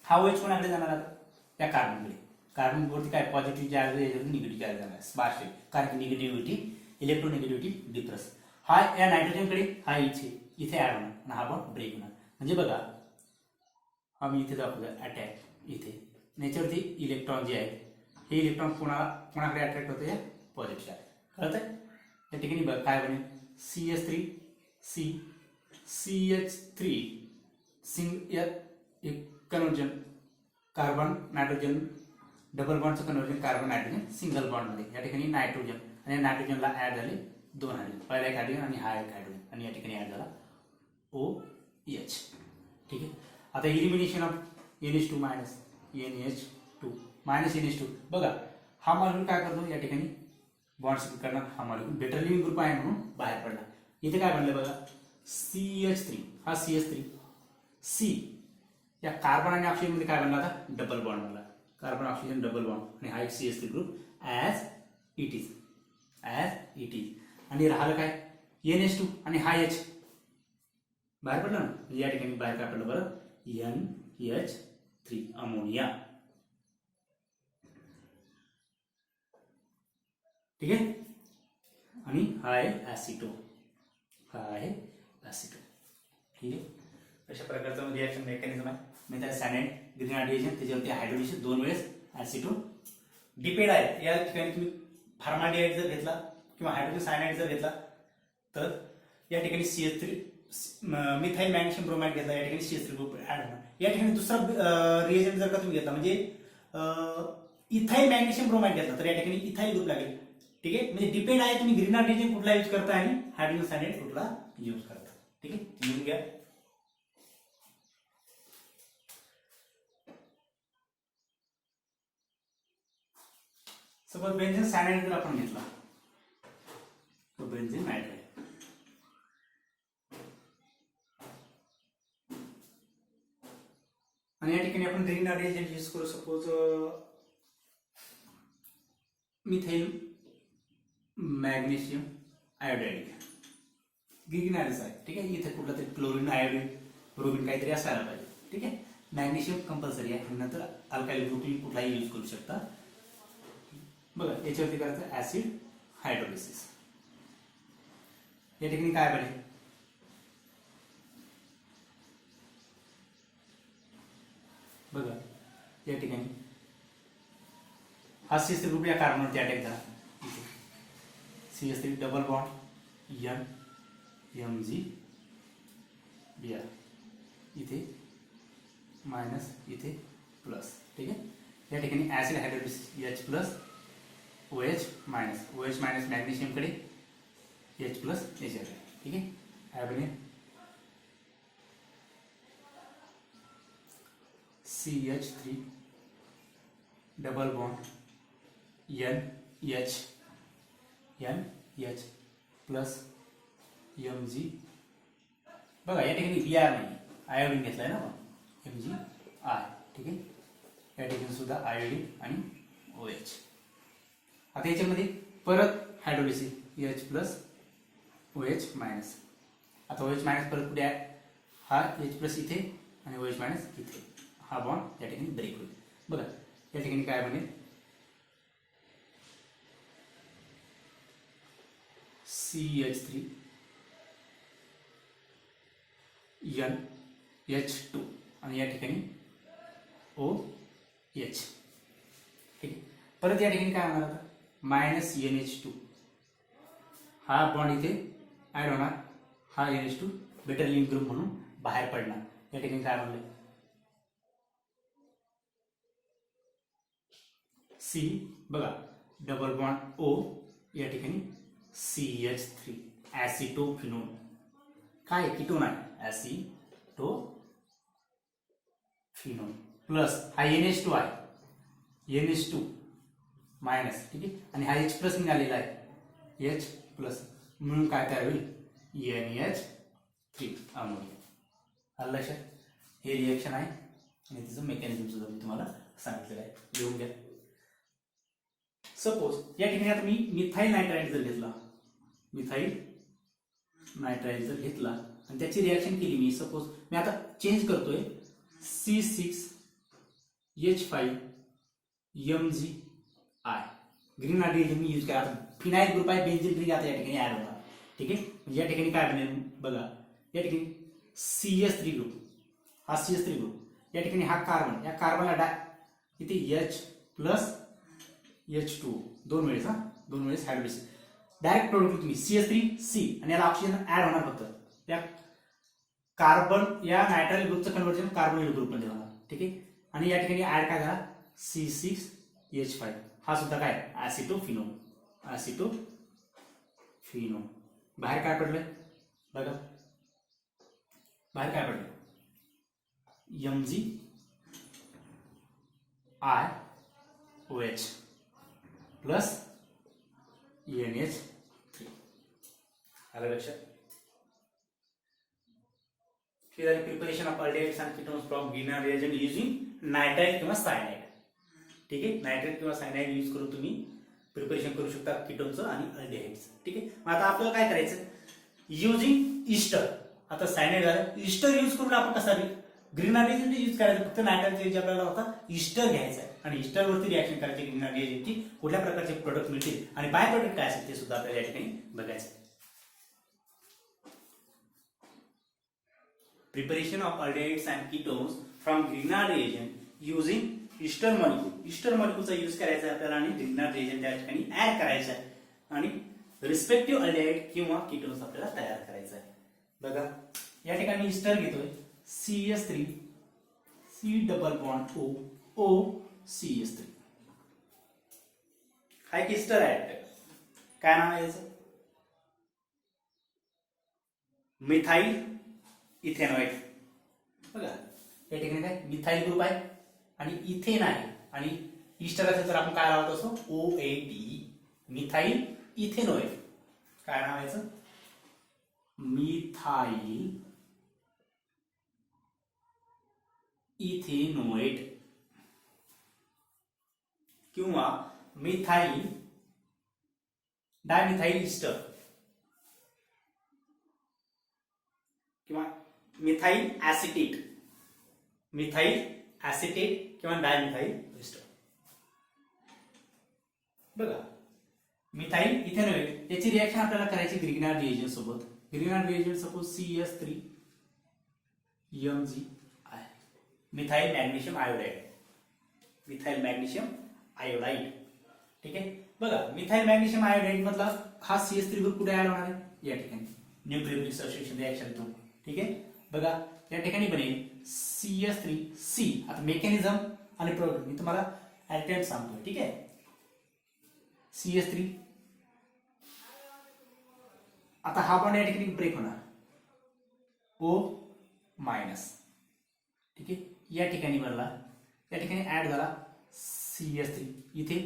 हा OH कोणाकडे जाणार आता, त्या कार्बनकडे. कार्बनवरती काय पॉझिटिव्ह चार्ज, निगेटिव्ह चार्ज जाणार स्पार्शियल, कारण की निगेटिव्हिटी, इलेक्ट्रोनिगेटिव्हिटी डिफरन्स. हा या नायट्रोजनकडे, हा इथे ऍड होणार आणि हा बॉन्ड ब्रेक होणार. म्हणजे बघा आम्ही इथे दाखवलं अटॅक, इथे याच्यावरती इलेक्ट्रॉन जे आहेत, हे इलेक्ट्रॉन कोणाकडे अट्रॅक्ट होते, या पॉझिटिव्ह चार्ज. कळत आहे? या ठिकाणी बघ काय बनेल, CH3C, CH3 conversion carbon nitrogen, double बॉन्डचं conversion carbon nitrogen single bond मध्ये. या ठिकाणी नायट्रोजन आणि नायट्रोजनला ऍड झाले 2 हायड्रोजन, पहिला एक हायड्रोजन आणि हा एक हायड्रोजन, आणि या ठिकाणी ऍड झाला OH. ठीक आहे. आता elimination of NH2 NH2 NH2. बघा हा मॉलिक्यूल काय करतो, या ठिकाणी बॉन्ड स्प्लिट करणार. हा मॉलिक्यूल बेटर लिव्हिंग ग्रुप आहे म्हणून बाहेर पडला. इथे काय बनलं बघा, CH3, हा CH3C या कार्बन आणि ऑक्सिजन मध्ये काय बनला, आता डबल बॉन्ड बनला, कार्बन ऑक्सिजन डबल बॉन्ड, आणि हा एक CH3 group as it is. आणि राहिलं काय, NH2 आणि हा H बाहेर पडला ना. या ठिकाणी बाहेर काय पडलं बरं, NH3 अमोनिया. ठीक आहे, आणि हा आहे ऍसिटो, ठीक आहे. अशा प्रकारचं रिएक्शन मेकॅनिझम आहे. म्हणजे सायनाइड ग्रिग्नार्ड एजंट, त्याच्यावरती हायड्रोलिसिस 2 वेळेस, ऍसिटो डिपेंड आहे. या ठिकाणी तुम्ही फॉर्माल्डिहाइड जर घेतला किंवा हायड्रोजन सायनाइड जर घेतला तर या ठिकाणी CH3 मिथाइल मॅग्नेशियम ब्रोमाइड घेतला, या ठिकाणी CH3 ग्रुप ऍड होणार. या ठिकाणी दुसरा रिएजंट जर का तुम्ही घेतला, म्हणजे इथाइल मॅग्नेशियम ब्रोमाइड घेतला तर या ठिकाणी इथाइल ग्रुप लागेल. ठीक आहे, म्हणजे डिपेंड आहे तुम्ही ग्रिग्नार्ड एजंट कुठला यूज करता आणि हायड्रोजन सायनाइड कुठला यूज करता. ठीक आहे, लिहून घ्या. सपोज बेन्झीन सायनाइड जर आपण घेतला तो बेन्झीन नायट्राइल, आणि या ठिकाणी आपण ग्रिग्नार्ड एजंट यूज करू. सपोज मिथाइल मॅग्नेशियम आयोडाइड ग्रिग्नार्डच आहे. ठीक आहे, इथे कुठला तरी क्लोरीन, आयोडीन, ब्रोमिन काहीतरी असायला पाहिजे. ठीक आहे, मॅग्नेशियम कंपल्सरी आहे. नंतर अल्काइल ग्रुप कुठलाही यूज करू शकता. बघा याच्यावरती करायचं ऍसिड हायड्रोलिसिस. या ठिकाणी काय बनेल, बघा या ठिकाणी हा CH3 ग्रुप या कार्बनवरती अटॅक झाला. CH3 double bond N MgBr, इथे मायनस, इथे प्लस. ठीक आहे, या ठिकाणी ऍसिड हायड्रोलिसिस H+OH- मॅग्नेशियम कडे, H+H. ठीक आहे, काय बनेल CH3 double bond NH plus Mg. बघा या ठिकाणी Br नाही, आयोडीन घेतलाय ना आपण, Mg आय. ठीक आहे, या ठिकाणी सुद्धा आयोडीन आणि OH. आता याच्यामध्ये परत hydrolysis H plus OH minus. आता OH मायनस परत कुठे आहे, हा H प्लस इथे आणि OH मायनस इथे, हा बॉन्ड या ठिकाणी ब्रेक होईल. बघा या ठिकाणी काय बनेल CH3 NH2 आणि या ठिकाणी OH. ठीक आहे, परत या ठिकाणी काय होणार आता मायनस NH2, हा बॉन्ड इथे ऍड होणार, हा NH2 बेटर लिंक ग्रुप म्हणून बाहेर पडणार. या ठिकाणी काय बनले C. बघा डबल बॉन्ड O, या ठिकाणी CH3 ऍसिटोफिनोन. काय कीटोन आहे ऍसिटोफिनोन प्लस हा NH2 आहे, NH2 मायनस. ठीक आहे, आणि हा H प्लस निघालेला आहे, H प्लस म्हणून काय तयार होईल NH3 अमोनिया. आलं लक्षात, हे रिएक्शन आहे आणि तिचं मेकॅनिझम सुद्धा मी तुम्हाला सांगितलेलं आहे, लिहून घ्या. सपोज या ठिकाणी आता मी मिथाइल नायट्राइड जर घेतला, मिथाइल नायट्राइड जर घेतला आणि त्याची रिएक्शन केली मी, सपोज मी आता चेंज करतोय C6H5MgI. ग्रीन रिएजन मी यूज करा. फिनाइल ग्रुप आहे, बेन्झीन रिंग आता या ठिकाणी ऍड होणार. ठीक आहे, म्हणजे या ठिकाणी काय बनेल बघा, या ठिकाणी CH3 ग्रुप, हा CH3 ग्रुप, या ठिकाणी हा कार्बन, या कार्बनला इथे H प्लस H2 दोन वेळेस हायड्रोलिसिस डायरेक्ट प्रोडक्ट तुम्ही CH3C आणि याला ऑक्सिजन ऍड होणार फक्त. या कार्बन या नायट्राइल ग्रुपचं कन्व्हर्जन कार्बोनिल ग्रुप मध्ये होणार. ठीक आहे, आणि या ठिकाणी ऍड काय झाला C6H5, हा सुद्धा काय ऍसिटोफिनोन. बाहेर काय पडलंय बघा, बाहेर काय पडलं MgIOH प्लस NH3. आलं लक्षात. Preparation of aldehydes and ketones from Grignard reagent using nitrile किंवा सायनाइड. ठीक आहे, नायट्राइल किंवा सायनाइड यूज करून तुम्ही प्रिपरेशन करू शकता कीटोनचं आणि अल्डिहाइड्स. ठीक आहे, मग आता आपल्याला काय करायचं, युजिंग ईस्टर. आता सायनाइड झालं, ईस्टर यूज करून आपण कसा ग्रीनर रिएजंट यूज करायचं, फक्त नायट्राइलचा यूज आपल्याला होता ईस्टर घ्यायचा आहे आणि ईस्टर वरती रिएक्शन करायची ग्रीनर रिएजंटची, कुठल्या प्रकारचे प्रोडक्ट मिळतील आणि बाय प्रोडक्ट काय असेल ते सुद्धा आपल्याला या ठिकाणी बघायचं. Preparation of aldehydes and ketones from Grignard reagent using ester molecule. Ester मॉलिक्यूलचा यूज करायचा आहे आपल्याला आणि ग्रीनर रिएजंट त्या ठिकाणी ऍड करायचा आहे आणि रिस्पेक्टिव्ह अल्डिहाइड किंवा कीटोन्स आपल्याला तयार करायचा आहे. बघा या ठिकाणी ईस्टर घेतोय CH3 C double bond O CH3, हा एक ईस्टर आहे. काय नाव आहे याचं, मिथाइल इथेनॉइड. बघा या ठिकाणी काय मिथाइल ग्रुप आहे आणि इथेन आहे आणि ईस्टर असेल तर आपण काय लावत असतो OAT, मिथाइल इथेनॉइड. काय नाव आहे याचं, मिथाइल इथेनॉइड किंवा मिथाइल डायमिथाइल ईस्टर किंवा मिथाइल ऍसिटेट किंवा डायमिथाइल ईस्टर. बघा मिथाइल इथेनॉइड याची रिएक्शन आपल्याला करायची ग्रीनर रिएजंट सोबत. Greener reagent suppose CH3MgI, methyl magnesium iodide. ठीक आहे, बघा मिथाइल मॅग्नेशियम आयोडाइड मधला हा CH3 ग्रुप कुठे ऍड होणार आहे, या ठिकाणी न्यूक्लियोफिलिक सबस्टिट्यूशन रिएक्शन थ्रू. ठीक आहे, बघा या ठिकाणी बनेल CH3C. आता मेकॅनिझम आणि प्रोडक्ट मी तुम्हाला ऍटेम्प्ट सांगतो. ठीक आहे, CH3, आता हा बॉन्ड या ठिकाणी ब्रेक होणार ओ मायनस, ठीक आहे. या ठिकाणी बनला, या ठिकाणी ऍड झाला CH3, इथे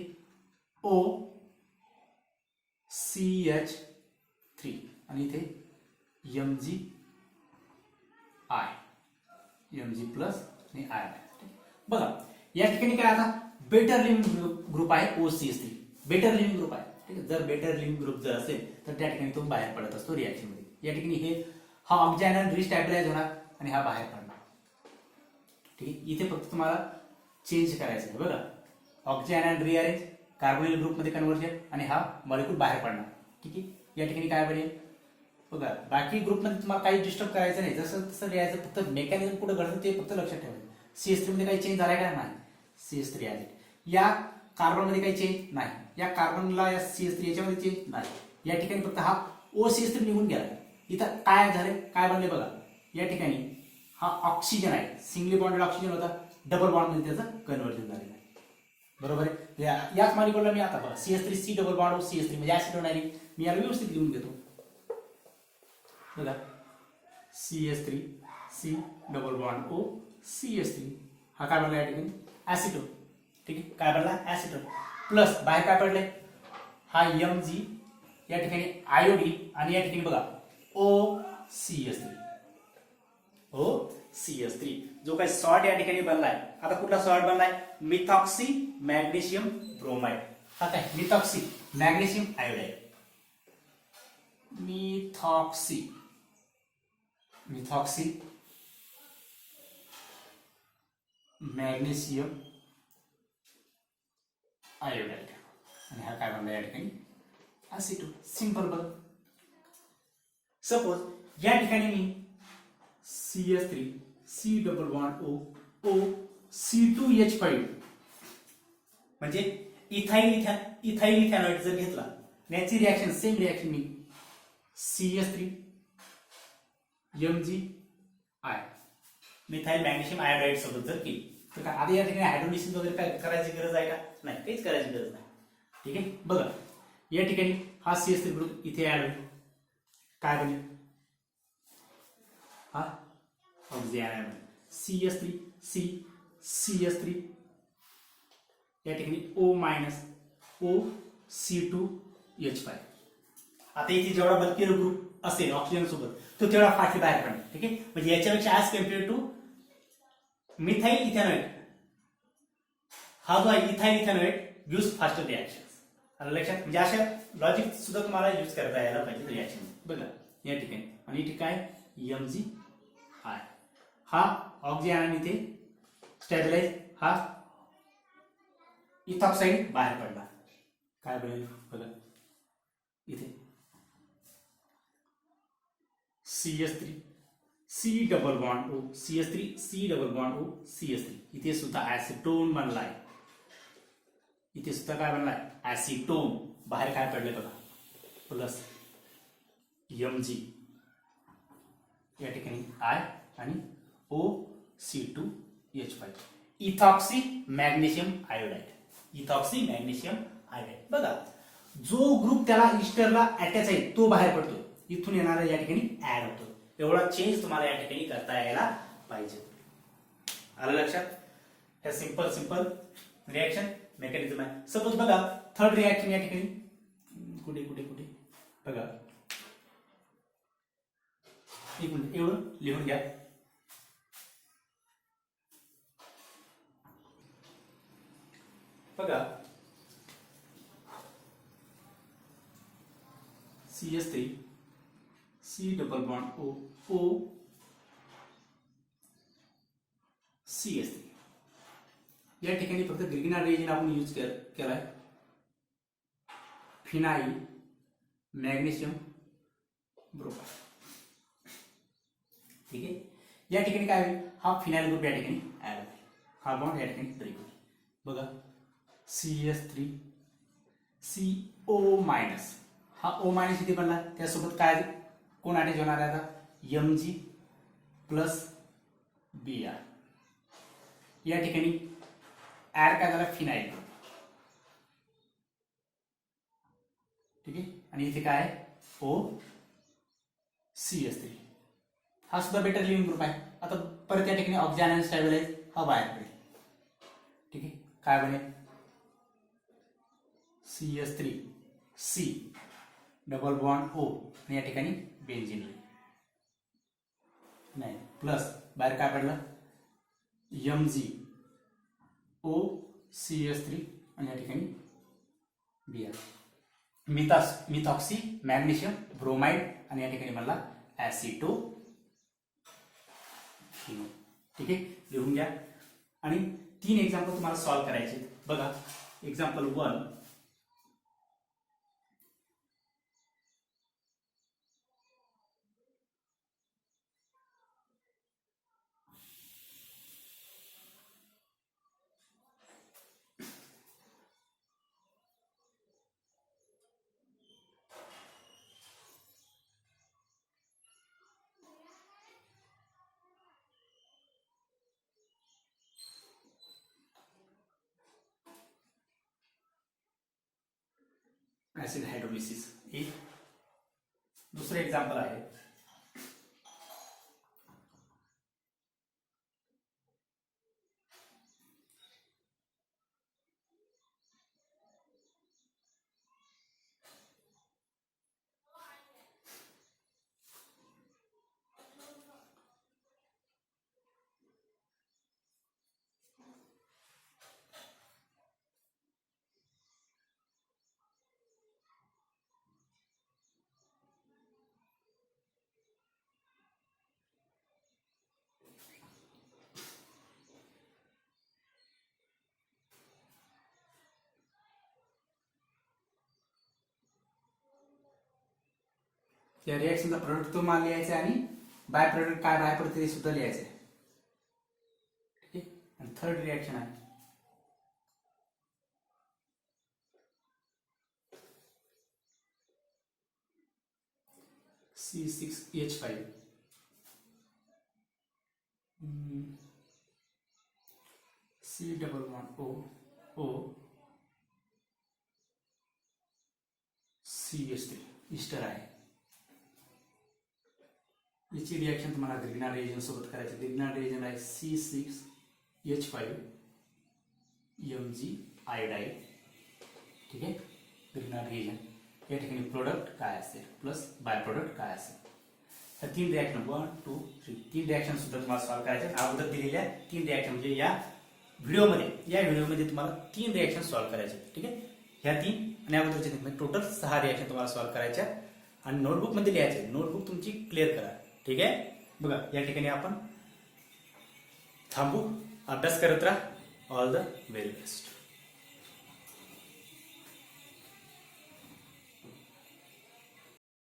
O CH3 आणि इथे Mg प्लस आणि आय. बघा या ठिकाणी काय आता बेटर लिव्हिंग ग्रुप आहे OCH3, बेटर लिव्हिंग ग्रुप आहे, ठीक आहे. जर बेटर लिव्हिंग ग्रुप जर असेल तर त्या ठिकाणी तो बाहेर पडत असतो रिएक्शन मध्ये. या ठिकाणी हे हा ऑक्सिजन रिस्टॅबिलाइज होणार आणि हा बाहेर पडणार, ठीक आहे. इथे फक्त तुम्हाला चेंज करायचं आहे. बघा ऑक्सिजन रिअरेंज, कार्बोनिल ग्रुप मध्ये कन्व्हर्जन आणि हा मॉलिक्यूल बाहेर पडणार, ठीक आहे. या ठिकाणी काय बनेल बघा, बाकी ग्रुप मध्ये तुम्हाला काही डिस्टर्ब करायचं नाही, जसं तसं लिहायचं, फक्त मेकॅनिझम कुठं घडतं ते फक्त लक्षात ठेवायचं. CH3 मध्ये काही चेंज झालाय का नाही, CH3 ऍसिड. या कार्बन मध्ये काही चेंज नाही, या कार्बनला या CH3 याच्यामध्ये चेंज नाही. या ठिकाणी फक्त हा OCH3 निघून गेला. इथं काय झाले, काय बनले बघा, या ठिकाणी हा ऑक्सिजन आहे, सिंगली बॉन्डेड ऑक्सिजन होता, डबल बॉन्ड मध्ये त्याचं कन्व्हर्जन झालेलं आहे, बरोबर आहे. याच मॉलिक्यूलला मी आता बघा CH3C डबल बॉन्ड CH3 म्हणजे ऍसिड होणार आहे. मी याला व्यवस्थित लिहून घेतो. बघा CH3C double bond O CH3, हा काय बनला या ठिकाणी ऍसिटोन, ठीक आहे. काय बनला ऍसिटोन प्लस बाहेर काय पडले, हा Mg, या ठिकाणी आयोडीन आणि या ठिकाणी बघा OCH3 जो काही सॉल्ट या ठिकाणी बनलाय. आता कुठला सॉल्ट बनलाय, मिथॉक्सी मॅग्नेशियम ब्रोमाइड. हा काय methoxy magnesium iodide, methoxy magnesium iodide आणि हा काय बनला या ठिकाणी ऍसिटोन. सिंपल. बघ सपोज या ठिकाणी मी CH3C double bond O C2H5 म्हणजे इथाइल इथॅनॉइड जर घेतला, याची रिएक्शन सेम रिएक्शन मी CH3 Mg methyl magnesium iodide सोबत जर केली तर काय आता या ठिकाणी हायड्रोलिसिस वगैरे काय करायची गरज आहे का, नाही, काहीच करायची गरज नाही, ठीक आहे. बघा या ठिकाणी हा CH3 ग्रुप इथे ऍड होईल, काय बनेल हा ऑक्सिजन CH3 या ठिकाणी O मायनस OC2H5. आता इथे जेवढा बल्की ग्रुप असेल ऑक्सिजन सोबत तो तेवढा फास्ट बाहेर पडणार, ठीक आहे. म्हणजे याच्यापेक्षा ऍज कम्पेअर टू मिथाइल इथॅनॉइड, हा जो आहे इथाइल इथॅनॉइड गिव्स फास्टर रिएक्शन. आलं लक्षात, म्हणजे अशा लॉजिक सुद्धा तुम्हाला यूज करता यायला पाहिजे रिएक्शन. बघा या ठिकाणी आणि इथे काय Mg हा ऑक्सिजन इथे स्टॅबिलाइज, हा इथॉक्साइड बाहेर पडला, काय बनेल बघा इथे CH3C double bond O CH3C double bond O CH3, इथे सुद्धा ऍसिटोन बनलाय, इथे सुद्धा काय बनलाय ऍसिटोन. बाहेर काय पडले बघा प्लस Mg, या ठिकाणी I आणि OC2H5 इथॉक्सी मॅग्नेशियम आयोडाइड. बघा जो ग्रुप त्याला इस्टरला अटॅच आहे तो बाहेर पडतो, इथून येणारा या ठिकाणी ऍड होतो. एवढा चेंज तुम्हाला या ठिकाणी करता यायला पाहिजे. आलं लक्षात, हे सिंपल रिएक्शन मेकॅनिझम आहे. सपोज बघा थर्ड रिएक्शन या ठिकाणी कुठे बघा, एक मिनिट एवढं लिहून घ्या. बघा CH3C double bond O CH3, या ठिकाणी फक्त ग्रिगिना रिएजंट आपण यूज केलाय, फिनाइल मॅग्नेशियम ब्रोमाइड, ठीक आहे. या ठिकाणी काय होईल, हा फिनाइल ग्रुप या ठिकाणी ऍड होईल, हा बॉन्ड या ठिकाणी ब्रेक होईल. बघा CH3CO मायनस, हा O मायनस इथे बनला, त्यासोबत काय कोण अटॅच होणार आहे आता Mg प्लस Br. या ठिकाणी ऍड काय झाला फिनाइल, ठीक आहे. आणि इथे काय O CH3 हा सुद्धा बेटर लिव्हिंग ग्रुप आहे. आता परत या ठिकाणी ऑक्सिजन आणि स्टॅबिलाइज हा बाहेर पडेल. ठीक आहे, काय बनेल CH3 C double bond O आणि या ठिकाणी बेन्झीन नाही प्लस बाहेर काय पडलं MgO CH3 आणि या ठिकाणी Br मिथॉक्सी मॅग्नेशियम ब्रोमाइड आणि या ठिकाणी मला ऍसिटो. ठीक आहे, लिहून घ्या. आणि 3 एक्झाम्पल तुम्हाला सॉल्व्ह करायचे. बघा एक्झाम्पल 1. Acid hydrolysis. एक दुसरं एक्झाम्पल आहे या रिएक्शनचा प्रोडक्ट तुम्हाला लिहायचा आणि बाय प्रोडक्ट काय बाहेर पडते ते सुद्धा लिहायचं आहे. ठीक आहे, आणि थर्ड रिएक्शन आहे C6H5 C double bond O CH3 Easter आहे. याची रिएक्शन तुम्हाला ग्रिग्नार्ड रिएजन सोबत करायची. ग्रिग्नार्ड रिएजन आहे C6H5 Mg आयोडाईड. ठीक आहे, ग्रिग्नार्ड रिएजन. या ठिकाणी प्रोडक्ट काय असेल प्लस बाय प्रोडक्ट काय असेल. तर 3 रिएक्शन 1 2 3 3 रिएक्शन सुद्धा तुम्हाला सॉल्व्ह करायचे. अगोदर दिलेल्या 3 रिएक्शन म्हणजे या व्हिडिओमध्ये तुम्हाला 3 रिएक्शन सॉल्व्ह करायचे. ठीक आहे, ह्या 3 आणि अगोदरचे टोटल 6 रिएक्शन तुम्हाला सॉल्व्ह करायच्या आणि नोटबुकमध्ये लिहायचे. नोटबुक तुमची क्लिअर करा. ठीक आहे, बघा या ठिकाणी आपण थांबू. अभ्यास करत राहा. All the very best.